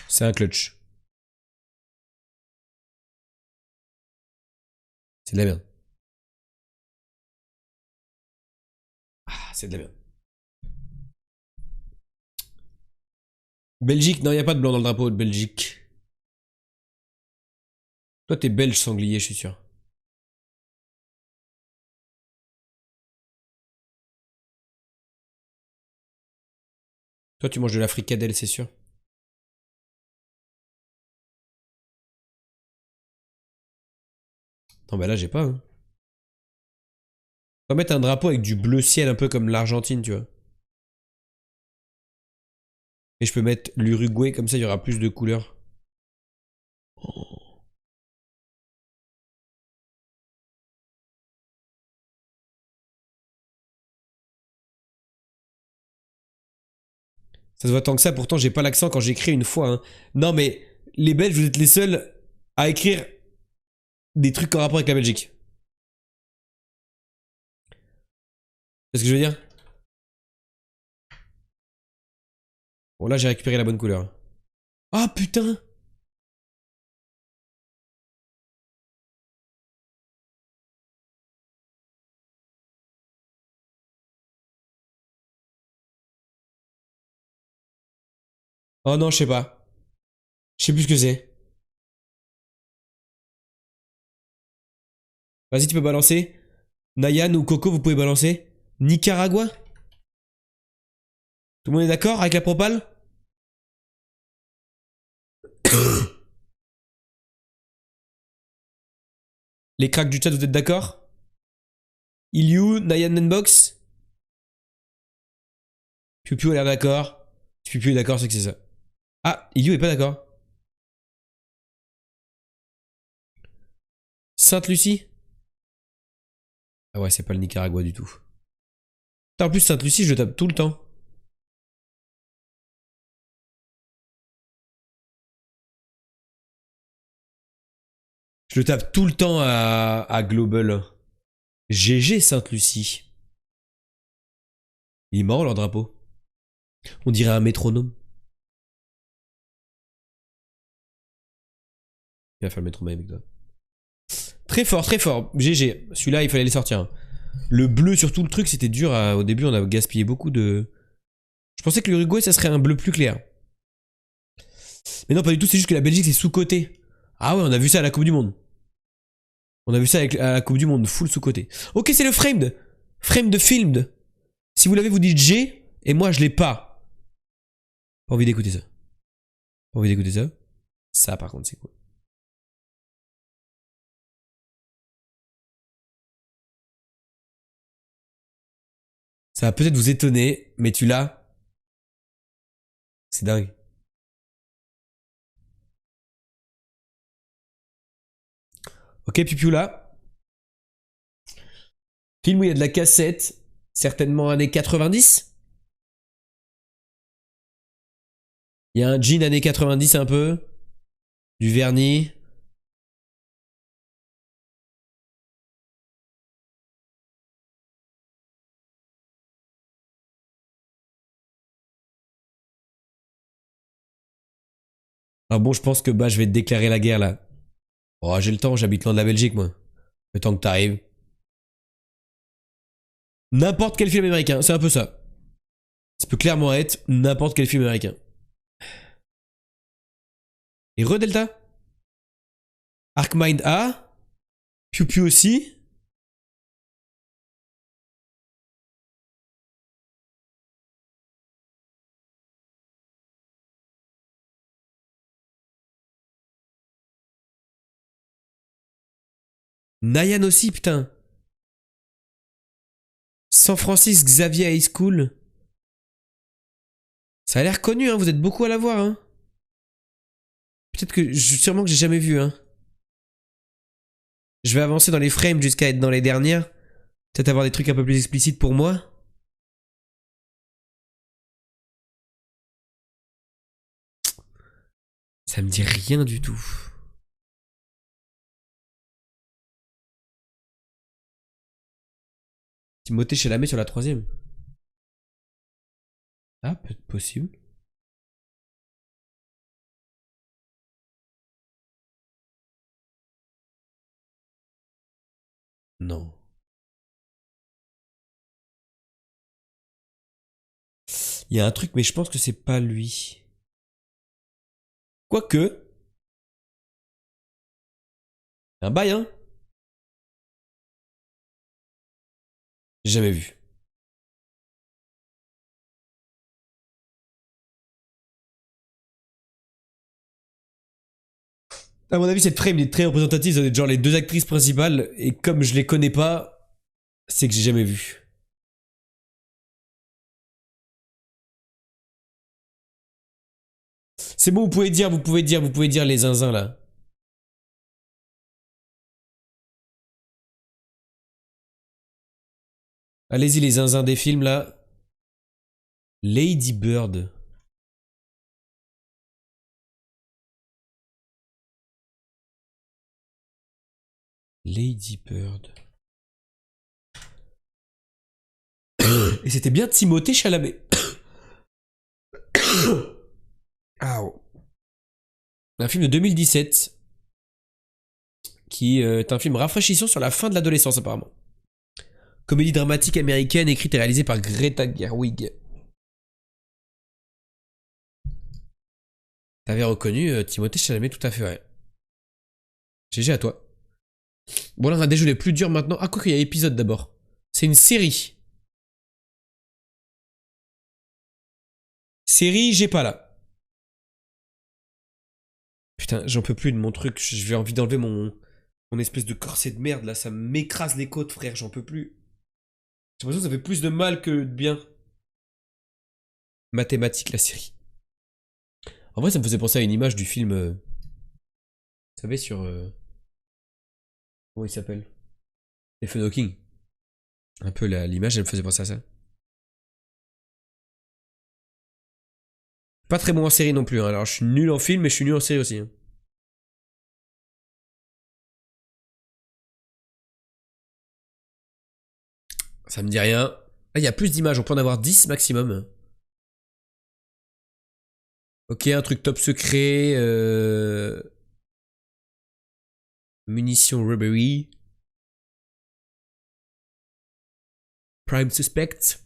C'est un clutch. C'est de la merde. Ah, c'est de la merde. Belgique, non, il n'y a pas de blanc dans le drapeau de Belgique. Toi, t'es belge sanglier, je suis sûr. Toi, tu manges de la fricadelle, c'est sûr. Non, bah là, j'ai pas. Hein. On va mettre un drapeau avec du bleu ciel, un peu comme l'Argentine, tu vois. Et je peux mettre l'Uruguay, comme ça, il y aura plus de couleurs. Ça se voit tant que ça, pourtant, j'ai pas l'accent quand j'écris une fois. Hein. Non, mais les Belges, vous êtes les seuls à écrire des trucs en rapport avec la Belgique. C'est ce que je veux dire? Bon, là, j'ai récupéré la bonne couleur. Ah, putain! Oh non, je sais pas. Je sais plus ce que c'est. Vas-y, tu peux balancer. Nayan ou Coco, vous pouvez balancer. Nicaragua? Tout le monde est d'accord avec la propale? Les cracks du chat, vous êtes d'accord? Ilyu, Nayan Nenbox? Piu Piu a l'air d'accord. Si Piu Piu est d'accord, c'est que c'est ça. Ah, Ilyu est pas d'accord. Sainte-Lucie? Ah ouais, c'est pas le Nicaragua du tout. Putain, en plus, Sainte-Lucie, je le tape tout le temps. Je le tape tout le temps à Global. GG Sainte-Lucie. Il est marrant leur drapeau. On dirait un métronome. Il va faire le métro avec toi. Très fort, très fort. GG. Celui-là, il fallait les sortir. Le bleu sur tout le truc, c'était dur. Au début, on a gaspillé beaucoup de... Je pensais que l'Uruguay, ça serait un bleu plus clair. Mais non, pas du tout. C'est juste que la Belgique, c'est sous-côté. Ah ouais, on a vu ça à la Coupe du Monde. On a vu ça à la Coupe du Monde. Full sous-côté. Ok, c'est le framed. Framed filmed. Si vous l'avez, vous dites G. Et moi, je l'ai pas. Pas envie d'écouter ça. Pas envie d'écouter ça. Ça, par contre, c'est cool. Ça va peut-être vous étonner, mais tu l'as. C'est dingue. Ok, Pipiou là. Film où il y a de la cassette. Certainement années 90. Il y a un jean années 90 un peu. Du vernis. Alors bon, je pense que bah je vais te déclarer la guerre là. Oh, j'ai le temps, j'habite loin de la Belgique moi. Le temps que t'arrives. N'importe quel film américain, c'est un peu ça. Ça peut clairement être n'importe quel film américain. Et Re-Delta Arkmind A. Piu Piu aussi. Nayan aussi, putain. San Francisco Xavier High School. Ça a l'air connu, hein. Vous êtes beaucoup à la voir, hein. Peut-être que... Sûrement que j'ai jamais vu, hein. Je vais avancer dans les frames jusqu'à être dans les dernières. Peut-être avoir des trucs un peu plus explicites pour moi. Ça me dit rien du tout. Timothée Chalamet sur la troisième. Ah, peut-être possible. Non. Il y a un truc, mais je pense que c'est pas lui. Quoique. Un bail, hein. J'ai jamais vu. À mon avis, cette frame est très représentative. Ça doit être genre les deux actrices principales. Et comme je les connais pas, c'est que j'ai jamais vu. C'est bon, vous pouvez dire les zinzins là. Allez-y, les zinzins des films là. Lady Bird. Lady Bird. Et c'était bien Timothée Chalamet. Ah, oh. Un film de 2017 qui est un film rafraîchissant sur la fin de l'adolescence apparemment. Comédie dramatique américaine écrite et réalisée par Greta Gerwig. T'avais reconnu Timothée Chalamet, tout à fait, ouais. GG à toi. Bon là on a des jeux les plus durs maintenant. Ah quoi qu'il y a épisode d'abord. C'est une série. Série, j'ai pas là. Putain, j'en peux plus de mon truc. J'ai envie d'enlever mon espèce de corset de merde là. Ça m'écrase les côtes, frère. J'en peux plus. J'ai l'impression que ça fait plus de mal que de bien. Mathématiques, la série. En vrai, ça me faisait penser à une image du film. Vous savez, sur. Comment il s'appelle? Stephen Hawking. Un peu l'image, elle me faisait penser à ça. Pas très bon en série non plus. Hein. Alors, je suis nul en film, mais je suis nul en série aussi. Hein. Ça me dit rien. Ah, il y a plus d'images. On peut en avoir 10 maximum. Ok, un truc top secret. Munitions Robbery. Prime Suspect.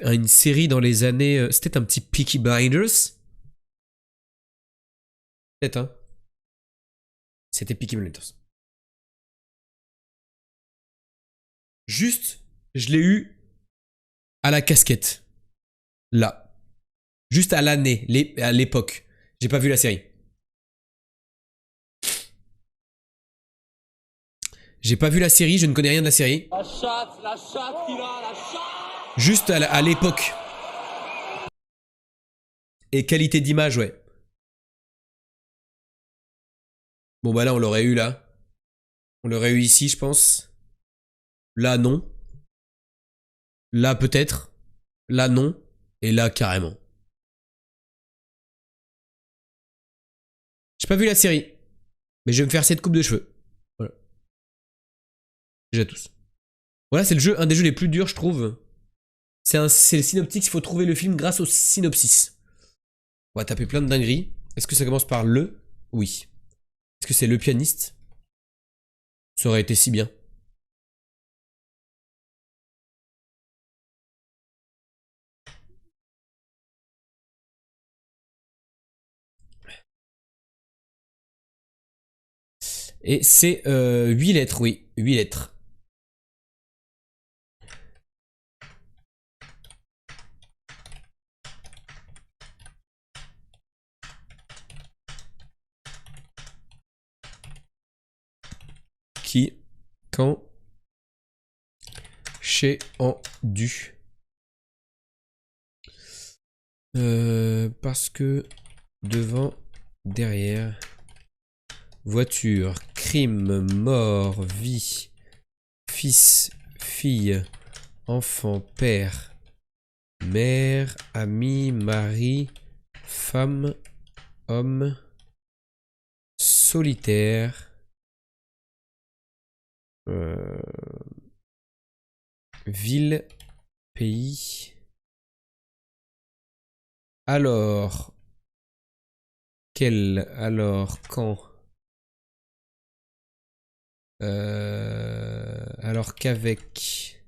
Une série dans les années... C'était un petit Peaky Blinders. Peut-être, hein. C'était Peaky Blinders. Juste, je l'ai eu à la casquette. Là. Juste à l'année, à l'époque. J'ai pas vu la série. J'ai pas vu la série, je ne connais rien de la série. La chatte qu'il a, la chatte. Juste à l'époque. Et qualité d'image, ouais. Bon bah là, on l'aurait eu là. On l'aurait eu ici, je pense. Là, non. Là, peut-être. Là, non. Et là, carrément. J'ai pas vu la série. Mais je vais me faire cette coupe de cheveux. Voilà. Déjà tous. Voilà, c'est le jeu, un des jeux les plus durs, je trouve. C'est le synoptique, il faut trouver le film grâce au synopsis. On va taper plein de dingueries. Est-ce que ça commence par le? Oui. Est-ce que c'est le pianiste? Ça aurait été si bien. Et c'est 8 lettres, oui. 8 lettres. Qui, quand, chez, en, du. Parce que, devant, derrière. Voiture, crime, mort, vie, fils, fille, enfant, père, mère, ami, mari, femme, homme, solitaire, ville, pays. Alors, quel, alors, quand, alors qu'avec,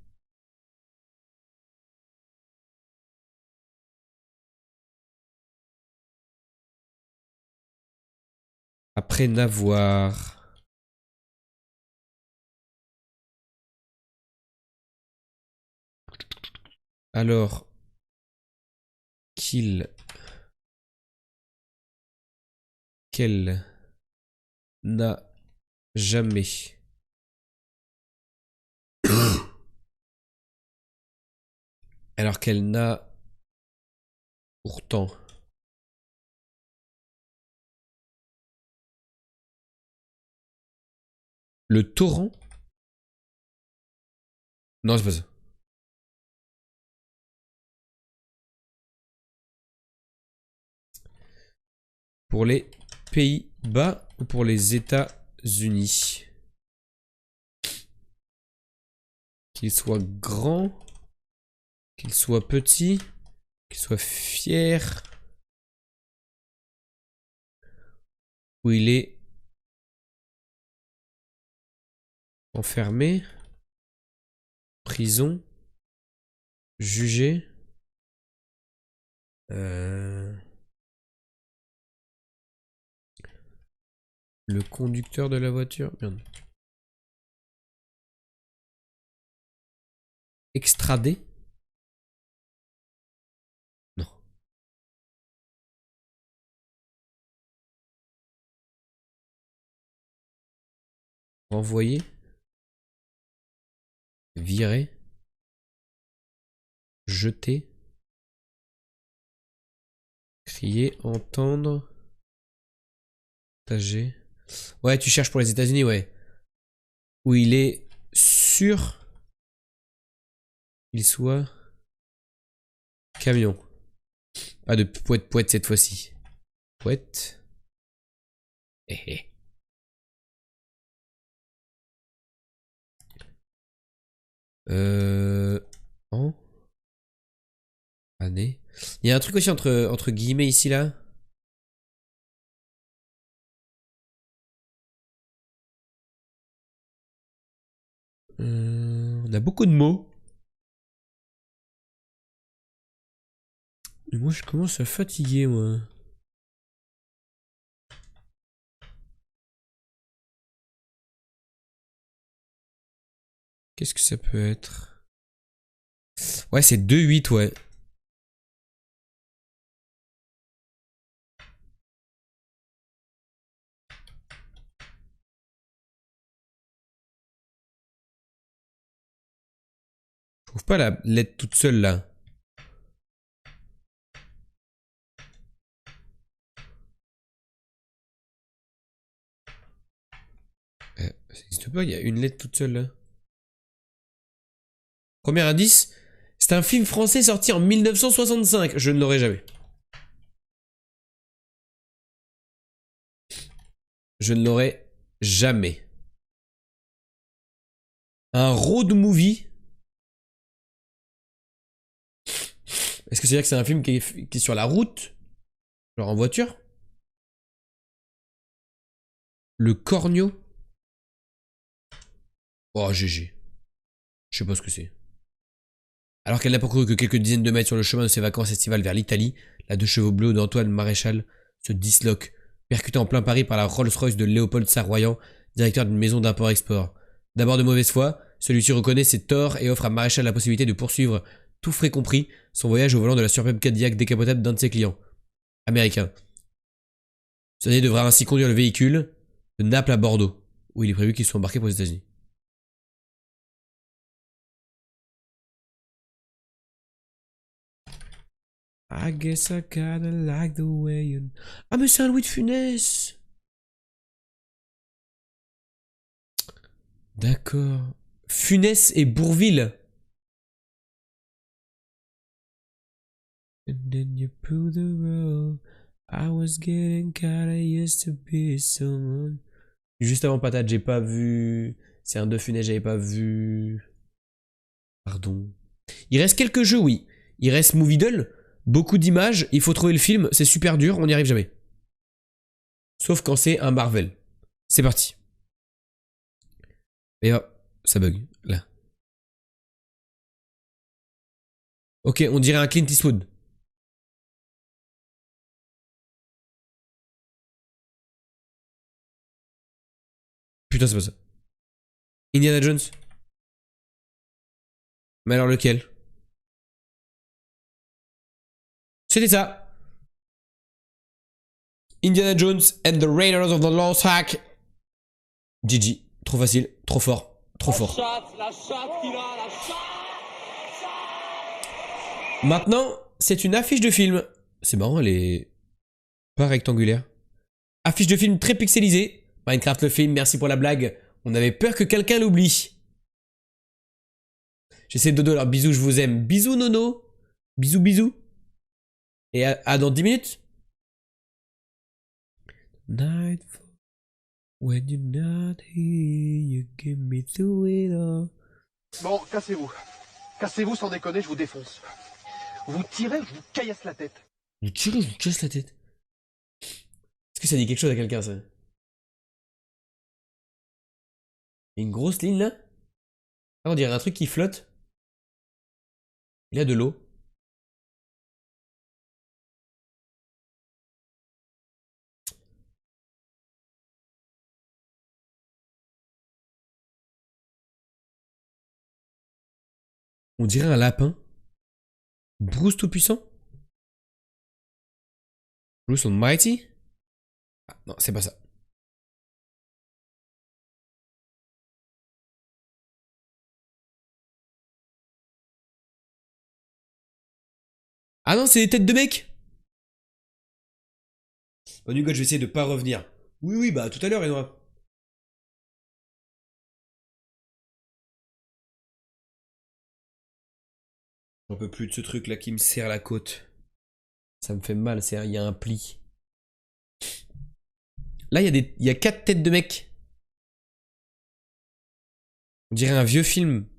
après n'avoir, alors qu'il, qu'elle n'a jamais. Alors qu'elle n'a pourtant le torrent. Non, c'est pas ça. Pour les Pays-Bas ou pour les États-Unis? Qu'il soit grand, qu'il soit petit, qu'il soit fier, où il est enfermé, prison, jugé, le conducteur de la voiture, merde. Extradé? Non. Renvoyé? Viré? Jeté? Crier, entendre, partager. Ouais, tu cherches pour les États-Unis, ouais. Où il est sûr qu'il soit camion. Pas de poète cette fois-ci. Poète. Eh. En année. Il y a un truc aussi entre guillemets ici là. On a beaucoup de mots. Et moi, je commence à fatiguer, moi. Qu'est-ce que ça peut être? Ouais, c'est 2-8, ouais. Je trouve pas la lettre toute seule, là. Ça existe pas, il y a une lettre toute seule, là. Premier indice, c'est un film français sorti en 1965. Je ne l'aurai jamais. Je ne l'aurai jamais. Un road movie. Est-ce que c'est-à-dire que c'est un film qui est sur la route? Genre en voiture? Le Cornio? Oh, GG. Je sais pas ce que c'est. Alors qu'elle n'a parcouru que quelques dizaines de mètres sur le chemin de ses vacances estivales vers l'Italie, la deux chevaux bleus d'Antoine Maréchal se disloque, percutée en plein Paris par la Rolls-Royce de Léopold Sarroyan, directeur d'une maison d'import-export. D'abord de mauvaise foi, celui-ci reconnaît ses torts et offre à Maréchal la possibilité de poursuivre, tout frais compris, son voyage au volant de la superbe Cadillac décapotable d'un de ses clients, américain. Ce dernier devra ainsi conduire le véhicule de Naples à Bordeaux, où il est prévu qu'il soit embarqué pour les États-Unis. I guess I kinda like the way you... Ah mais c'est un Louis de Funès. D'accord. Funès et Bourvil. And then you pull the road. I was getting kinda used to be someone. Juste avant Patate, j'ai pas vu. C'est un de Funès, j'avais pas vu. Pardon. Il reste quelques jeux, oui. Il reste Moviedle. Beaucoup d'images. Il faut trouver le film. C'est super dur. On n'y arrive jamais. Sauf quand c'est un Marvel. C'est parti. Et hop, ça bug. Là. Ok, on dirait un Clint Eastwood. Putain, c'est pas ça. Indiana Jones. Mais alors lequel? C'était ça. Indiana Jones and the Raiders of the Lost Ark. GG. Trop facile, trop fort, trop fort. La chatte qu'il a, la chatte. Maintenant, c'est une affiche de film. C'est marrant, elle est pas rectangulaire. Affiche de film très pixelisée. Minecraft le film, merci pour la blague. On avait peur que quelqu'un l'oublie. J'essaie de dodo, alors bisous, je vous aime. Bisous Nono. Bisous, bisous. Et à dans 10 minutes. Nightfall. When you're not here, you give me through it all. Bon, cassez-vous. Cassez-vous sans déconner, je vous défonce. Vous tirez, je vous caillasse la tête. Vous tirez, je vous casse la tête. Est-ce que ça dit quelque chose à quelqu'un, ça? Il y a une grosse ligne, là. Ah, on dirait un truc qui flotte. Il y a de l'eau. On dirait un lapin. Bruce tout-puissant. Bruce Almighty. Ah, non, c'est pas ça. Ah non, c'est des têtes de mecs. Oh, Nugot, je vais essayer de pas revenir. Oui, oui, bah tout à l'heure, Enora. J'en peux plus de ce truc là qui me serre la côte. Ça me fait mal, il y a un pli. Là, il y a 4 têtes de mecs. On dirait un vieux film.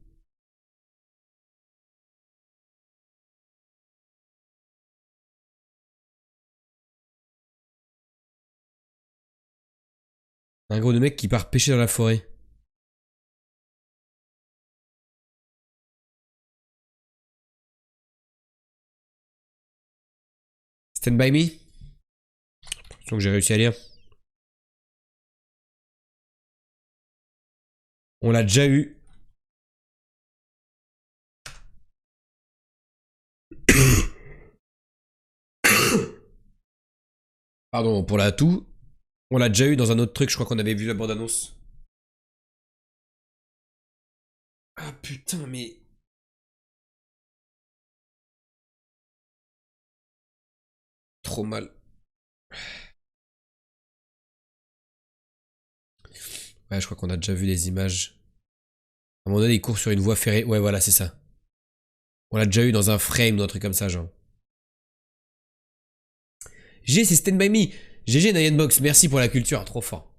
Un gros de mec qui part pêcher dans la forêt. Stand By Me. J'ai l'impression que j'ai réussi à lire. On l'a déjà eu. Pardon pour la toux. On l'a déjà eu dans un autre truc, je crois qu'on avait vu la bande-annonce. Ah putain, mais... Trop mal. Ouais, je crois qu'on a déjà vu des images. À un moment donné, il court sur une voie ferrée. Ouais, voilà, c'est ça. On l'a déjà eu dans un frame ou un truc comme ça, genre. G, c'est Stand By Me. GG, Nyan Box, merci pour la culture, trop fort.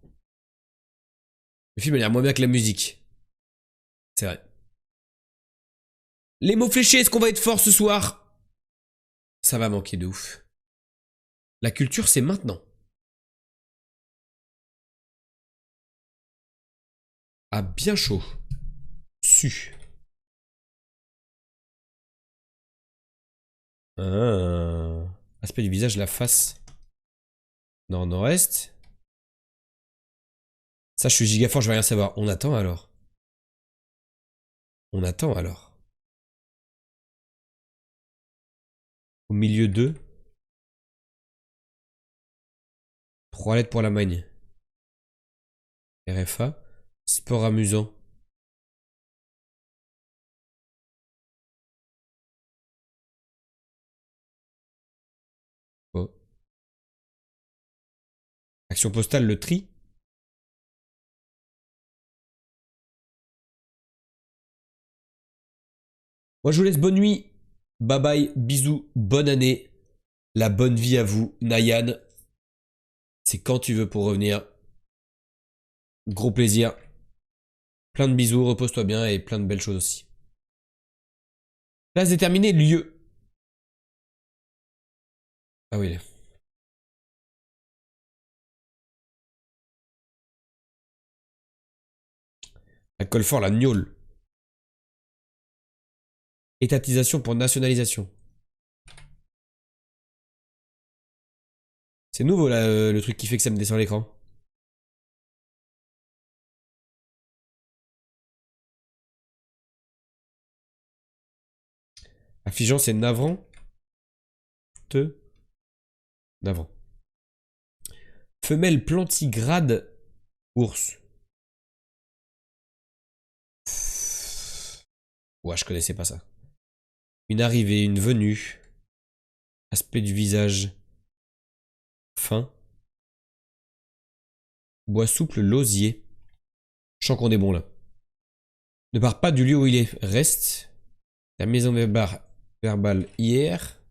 Le film a l'air moins bien que la musique. C'est vrai. Les mots fléchés, est-ce qu'on va être fort ce soir? Ça va manquer de ouf. La culture, c'est maintenant. Ah, bien chaud. Su. Ah. Aspect du visage, la face. Non, nord-est. Ça, je suis giga fort, je vais rien savoir. On attend alors. On attend alors. Au milieu de 3 lettres pour la magne. RFA. Sport amusant. Oh. Action postale, le tri. Moi, je vous laisse bonne nuit. Bye bye, bisous, bonne année. La bonne vie à vous, Nayan. C'est quand tu veux pour revenir. Gros plaisir. Plein de bisous, repose-toi bien et plein de belles choses aussi. Place déterminée, lieu. Ah oui. Alcool fort, la gnôle. Étatisation pour nationalisation. C'est nouveau là, le truc qui fait que ça me descend l'écran. Affligeant, c'est navrant. Navrant. Femelle plantigrade ours. Ouais, je connaissais pas ça. Une arrivée, une venue. Aspect du visage. Fin. Bois souple, l'osier. Je sens qu'on est bon là. Ne pars pas du lieu où il est. Reste. La maison verbale hier.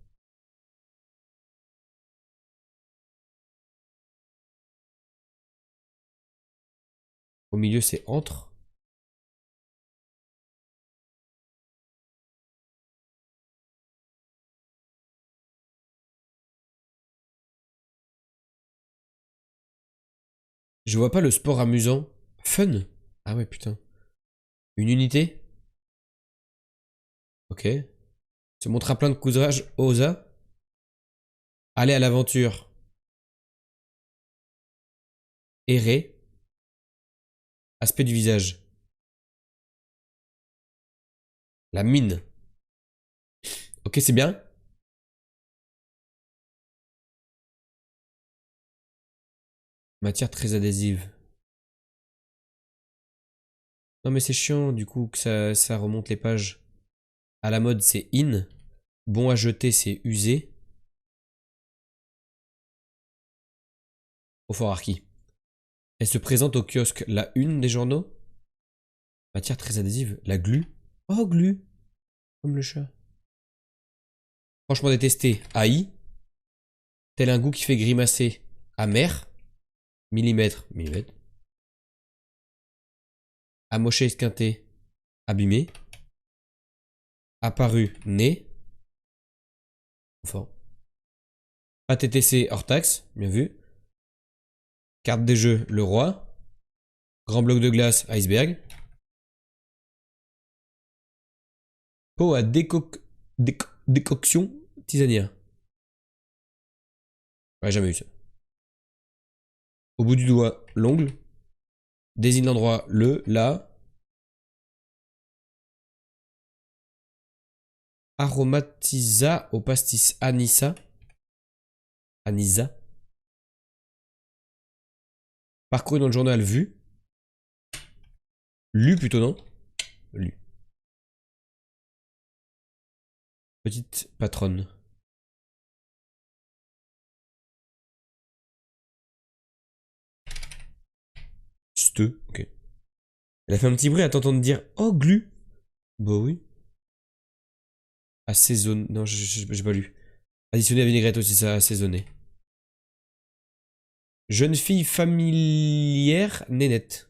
Au milieu, c'est entre. Je vois pas le sport amusant. Fun. Ah ouais, putain. Une unité. Ok. Se montre à plein de cousurage. Osa. Aller à l'aventure. Errer. Aspect du visage. La mine. Ok, c'est bien. Matière très adhésive. Non mais c'est chiant du coup que ça remonte les pages. À la mode c'est in. Bon à jeter c'est usé. Au fort Arki. Elle se présente au kiosque. La une des journaux. Matière très adhésive. La glu. Oh glu. Comme le chat. Franchement détesté. Haï. Tel un goût qui fait grimacer. Amer. Millimètre. Millimètre. Amoché esquinté. Abîmé. Apparu. Né. Fort. Pas TTC hors taxe. Bien vu. Carte des jeux. Le roi. Grand bloc de glace. Iceberg. Pot à décoction tisanière. Ouais, jamais eu ça. Au bout du doigt, l'ongle. Désigne l'endroit, le, là. Aromatisa au pastis Anissa. Anissa. Parcouru dans le journal vu. Lu plutôt, non? Lu. Petite patronne. Steux, ok. Elle a fait un petit bruit à t'entendre dire oh glu. Bah oui. Assaisonner. Non, j'ai pas lu. Additionner à vinaigrette aussi, ça, assaisonner. Jeune fille familière, nénette.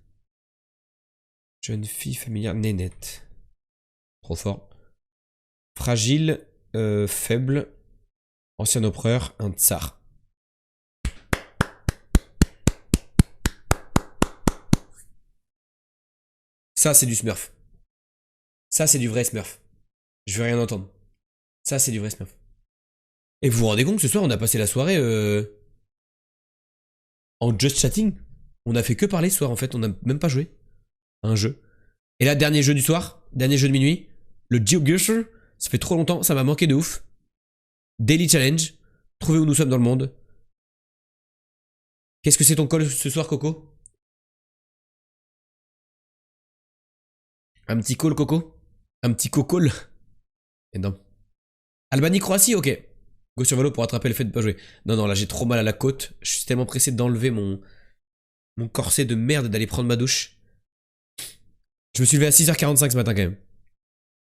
Jeune fille familière, nénette. Trop fort. Fragile, faible. Ancien empereur, un tsar. Ça, c'est du smurf. Ça, c'est du vrai smurf. Je veux rien entendre. Ça, c'est du vrai smurf. Et vous vous rendez compte que ce soir, on a passé la soirée en just chatting. On a fait que parler ce soir, en fait. On n'a même pas joué à un jeu. Et là, dernier jeu du soir, dernier jeu de minuit, le GeoGuessr. Ça fait trop longtemps, ça m'a manqué de ouf. Daily Challenge. Trouvez où nous sommes dans le monde. Qu'est-ce que c'est ton call ce soir, Coco? Un petit call, Coco? Un petit cocol? Et non. Albanie-Croatie, ok. Go sur vélo pour attraper le fait de pas jouer. Non, non, là j'ai trop mal à la côte. Je suis tellement pressé d'enlever mon corset de merde, d'aller prendre ma douche. Je me suis levé à 6h45 ce matin quand même.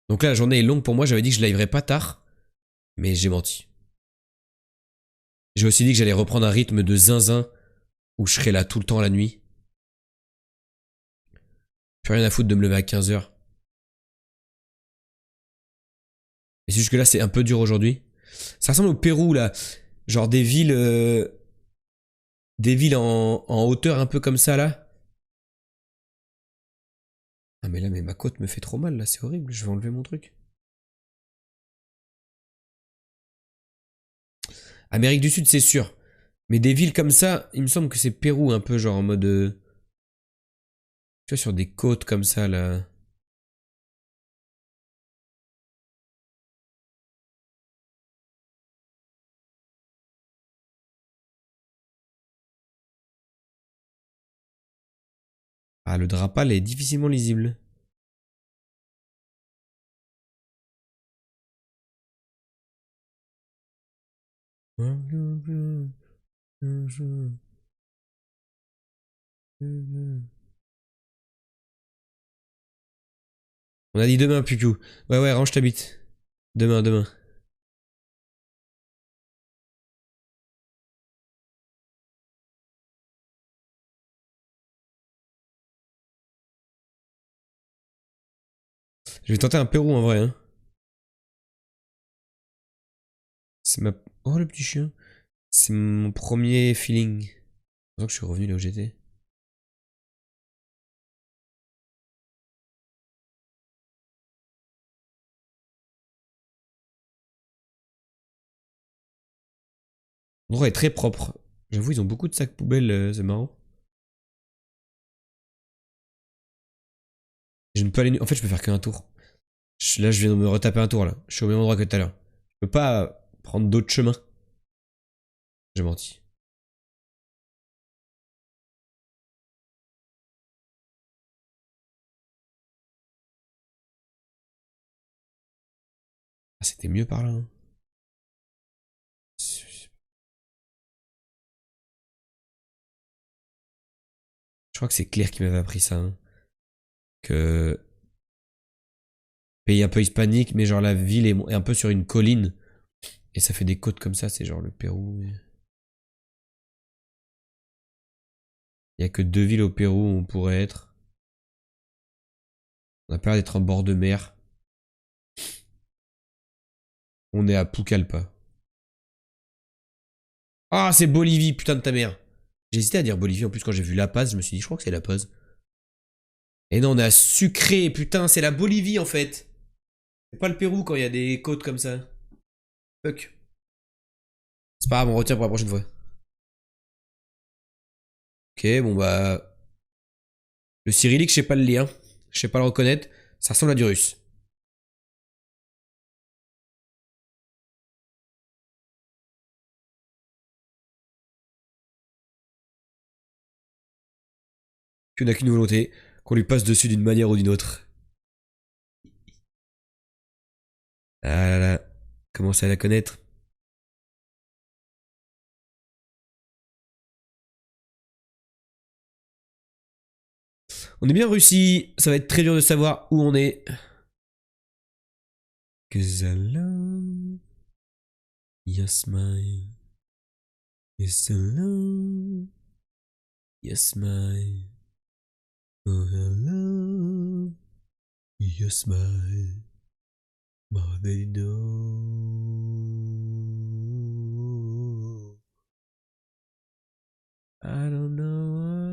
Donc là, la journée est longue pour moi. J'avais dit que je l'arriverais pas tard. Mais j'ai menti. J'ai aussi dit que j'allais reprendre un rythme de zinzin où je serais là tout le temps la nuit. Plus rien à foutre de me lever à 15h. Et c'est juste que là, c'est un peu dur aujourd'hui. Ça ressemble au Pérou, là. Genre des villes en hauteur un peu comme ça, là. Ah mais là, mais ma côte me fait trop mal, là. C'est horrible. Je vais enlever mon truc. Amérique du Sud, c'est sûr. Mais des villes comme ça, il me semble que c'est Pérou, un peu genre en mode... tu vois, sur des côtes comme ça, là. Ah, le Drapal est difficilement lisible. On a dit demain, Puku. Ouais, ouais, range ta bite. Demain, demain. Je vais tenter un Pérou en vrai, hein. C'est ma... Oh, le petit chien. C'est mon premier feeling. Je crois que je suis revenu là où j'étais. L'endroit est très propre. J'avoue, ils ont beaucoup de sacs poubelles, c'est marrant. Je ne peux aller... En fait, je peux faire qu'un tour. Là, je viens de me retaper un tour, là. Je suis au même endroit que tout à l'heure. Je peux pas prendre d'autres chemins. J'ai menti. Ah, c'était mieux par là, hein. Je crois que c'est Claire qui m'avait appris ça, hein. Que... pays un peu hispanique, mais genre la ville est un peu sur une colline. Et ça fait des côtes comme ça, c'est genre le Pérou. Il y a que 2 villes au Pérou où on pourrait être. On a pas l'air d'être en bord de mer. On est à Pucallpa. Ah, c'est Bolivie, putain de ta mère. J'ai hésité à dire Bolivie, en plus quand j'ai vu La Paz, je me suis dit, je crois que c'est La Paz. Et non, on est à Sucré, putain, c'est la Bolivie en fait. C'est pas le Pérou quand il y a des côtes comme ça. Fuck. C'est pas grave, on retient pour la prochaine fois. Ok, bon bah... Le cyrillique, je sais pas le lire. Je sais pas le reconnaître. Ça ressemble à du russe. Qu'on n'a qu'une volonté, qu'on lui passe dessus d'une manière ou d'une autre. Ah là là, commence à la connaître. On est bien en Russie, ça va être très dur de savoir où on est. Cause I love your smile. Yes, I love your smile. Oh, I love your smile. More than you know. I don't know why.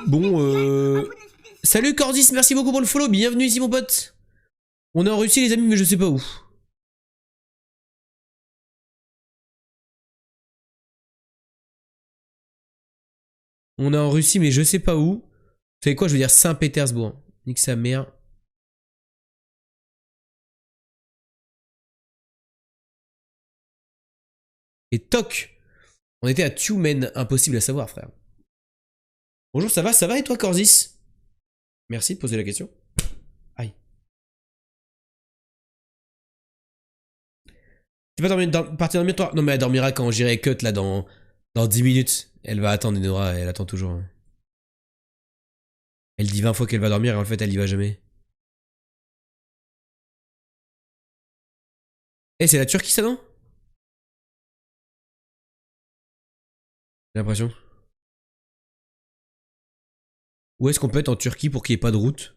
Bon, Salut Cordis, merci beaucoup pour le follow, bienvenue ici mon pote. On est en Russie les amis, mais je sais pas où. On est en Russie, mais je sais pas où. Vous savez quoi, je veux dire Saint-Pétersbourg. Nique sa mère. Et toc, on était à Tumen, impossible à savoir frère. Bonjour, ça va et toi Corzis? Merci de poser la question. Aïe. Tu vas partir dormir toi? Non mais elle dormira quand j'irai cut là dans 10 minutes. Elle va attendre Enora, elle attend toujours. Elle dit 20 fois qu'elle va dormir et en fait elle y va jamais. Eh c'est la Turquie ça non? J'ai l'impression. Où est-ce qu'on peut être en Turquie pour qu'il n'y ait pas de route?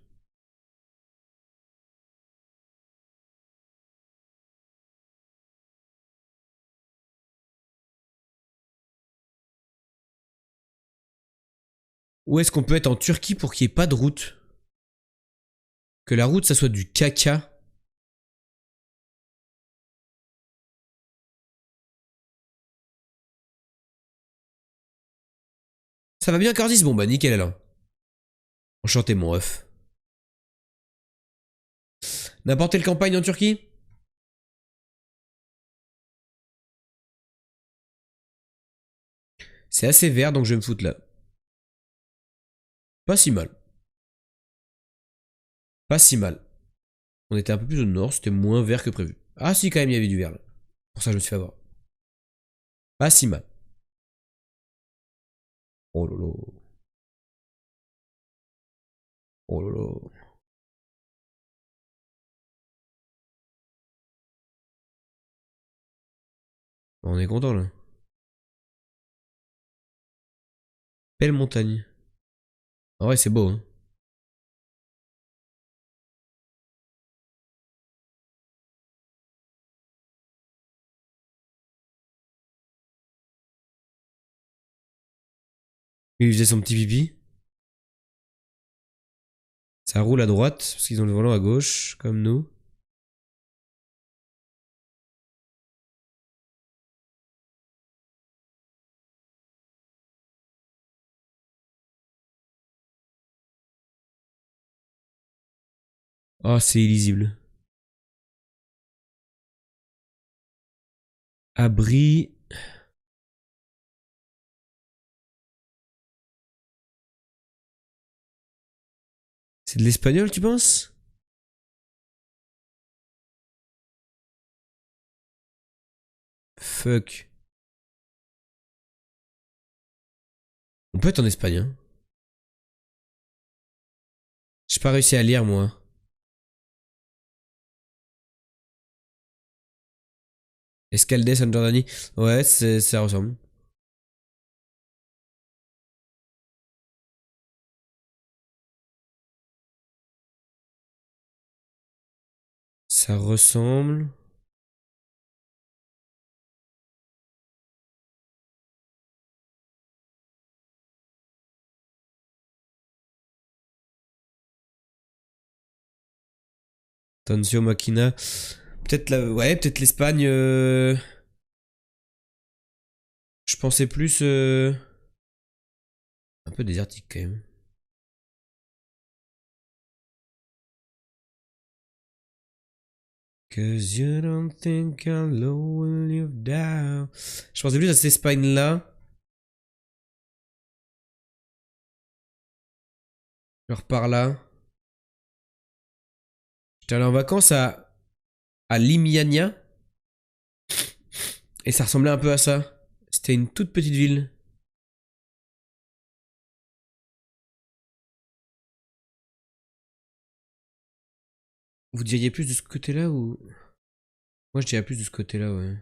Où est-ce qu'on peut être en Turquie pour qu'il n'y ait pas de route? Que la route ça soit du caca. Ça va bien Cordis? Bon bah nickel alors. Enchanté mon ref. N'importe quelle campagne en Turquie? C'est assez vert donc je vais me foutre là. Pas si mal. Pas si mal. On était un peu plus au nord, c'était moins vert que prévu. Ah si quand même il y avait du vert là. Pour ça je me suis fait avoir. Pas si mal. Oh lolo. Oh lolo. On est content là. Belle montagne. En vrai c'est beau hein. Il faisait son petit pipi. Ça roule à droite, parce qu'ils ont le volant à gauche, comme nous. Oh, c'est illisible. Abri. C'est de l'espagnol, tu penses? Fuck. On peut être en Espagne, hein. J'ai pas réussi à lire, moi. Escaldes en Jordanie. Ouais, ça ressemble. Ça ressemble. Tancio Machina. Peut-être la... Ouais, peut-être l'Espagne. Je pensais plus... Un peu désertique quand même. Cause you don't think I'll lower you down. Je pensais plus à cette Espagne-là. Genre par là. J'étais allé en vacances à Limiania. Et ça ressemblait un peu à ça. C'était une toute petite ville. Vous diriez plus de ce côté-là ou... Moi je dirais plus de ce côté-là, ouais.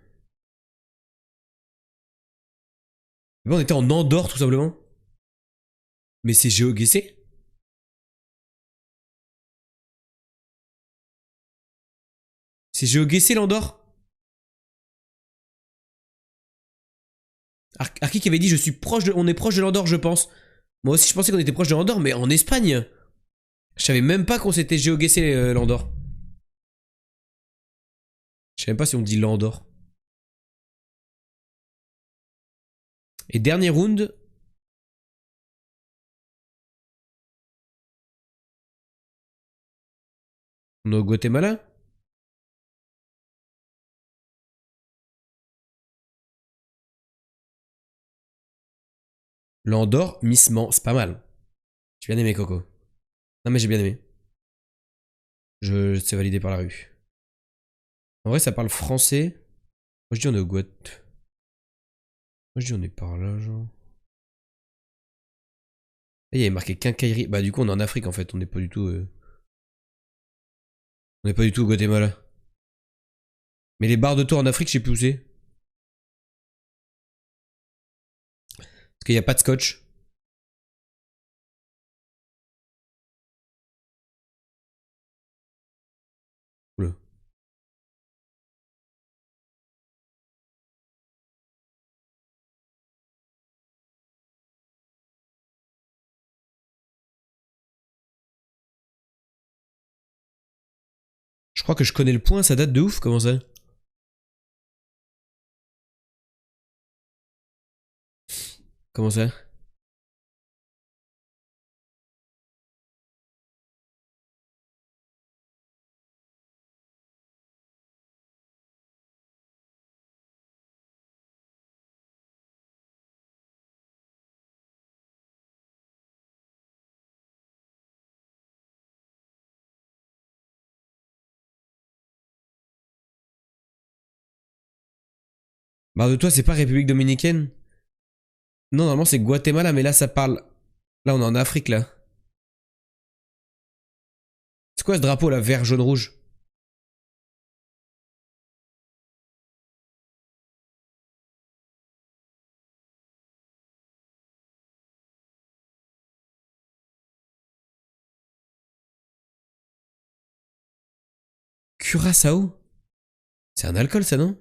Mais bon, on était en Andorre tout simplement. Mais c'est GeoGuessr? C'est GeoGuessr l'Andorre? Arki qui avait dit je suis proche de... On est proche de l'Andorre je pense. Moi aussi je pensais qu'on était proche de l'Andorre mais en Espagne. Je savais même pas qu'on s'était GeoGuessr l'Andorre. Je sais même pas si on dit l'Andorre. Et dernier round. On est au Guatemala. L'Andorre, Missement, c'est pas mal. J'ai bien aimé Coco. Non mais j'ai bien aimé. C'est validé par la rue. En vrai ça parle français. Moi je dis on est au Guat. Moi je dis on est par là genre. Et il y avait marqué quincaillerie. Bah du coup on est en Afrique en fait. On n'est pas du tout... On n'est pas du tout au Guatemala. Mais les barres de tour en Afrique je sais plus où c'est. Parce qu'il n'y a pas de scotch. Oula. Je crois que je connais le point, ça date de ouf, comment ça? Comment ça? Barre de toi, c'est pas République Dominicaine? Non, normalement c'est Guatemala, mais là ça parle... Là on est en Afrique là. C'est quoi ce drapeau là, vert, jaune, rouge? Curaçao? C'est un alcool ça, non?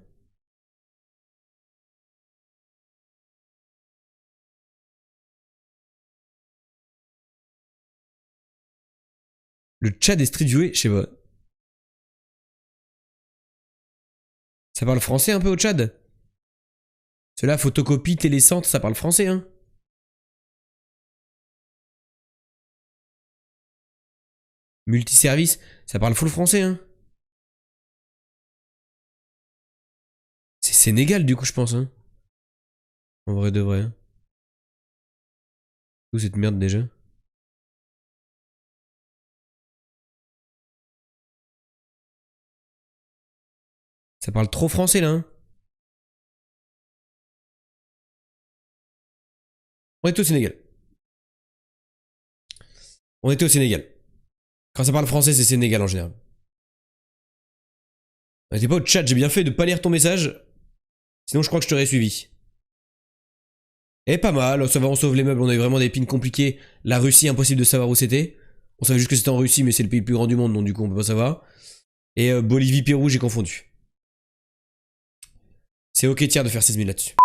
Le Tchad est street joué, je sais pas. Ça parle français un peu au Tchad? Cela photocopie, télécentre, ça parle français hein? Multiservice, ça parle full français hein? C'est Sénégal du coup je pense hein? En vrai de vrai. Où cette merde déjà? Ça parle trop français là hein? On était au Sénégal. On était au Sénégal. Quand ça parle français, c'est Sénégal en général. On était pas au chat, j'ai bien fait de pas lire ton message. Sinon, je crois que je t'aurais suivi. Et pas mal, ça va, on sauve les meubles, on a eu vraiment des pins compliqués. La Russie, impossible de savoir où c'était. On savait juste que c'était en Russie, mais c'est le pays le plus grand du monde, donc du coup, on peut pas savoir. Et Bolivie, Pérou, j'ai confondu. C'est ok tiers de faire 16 000 là-dessus.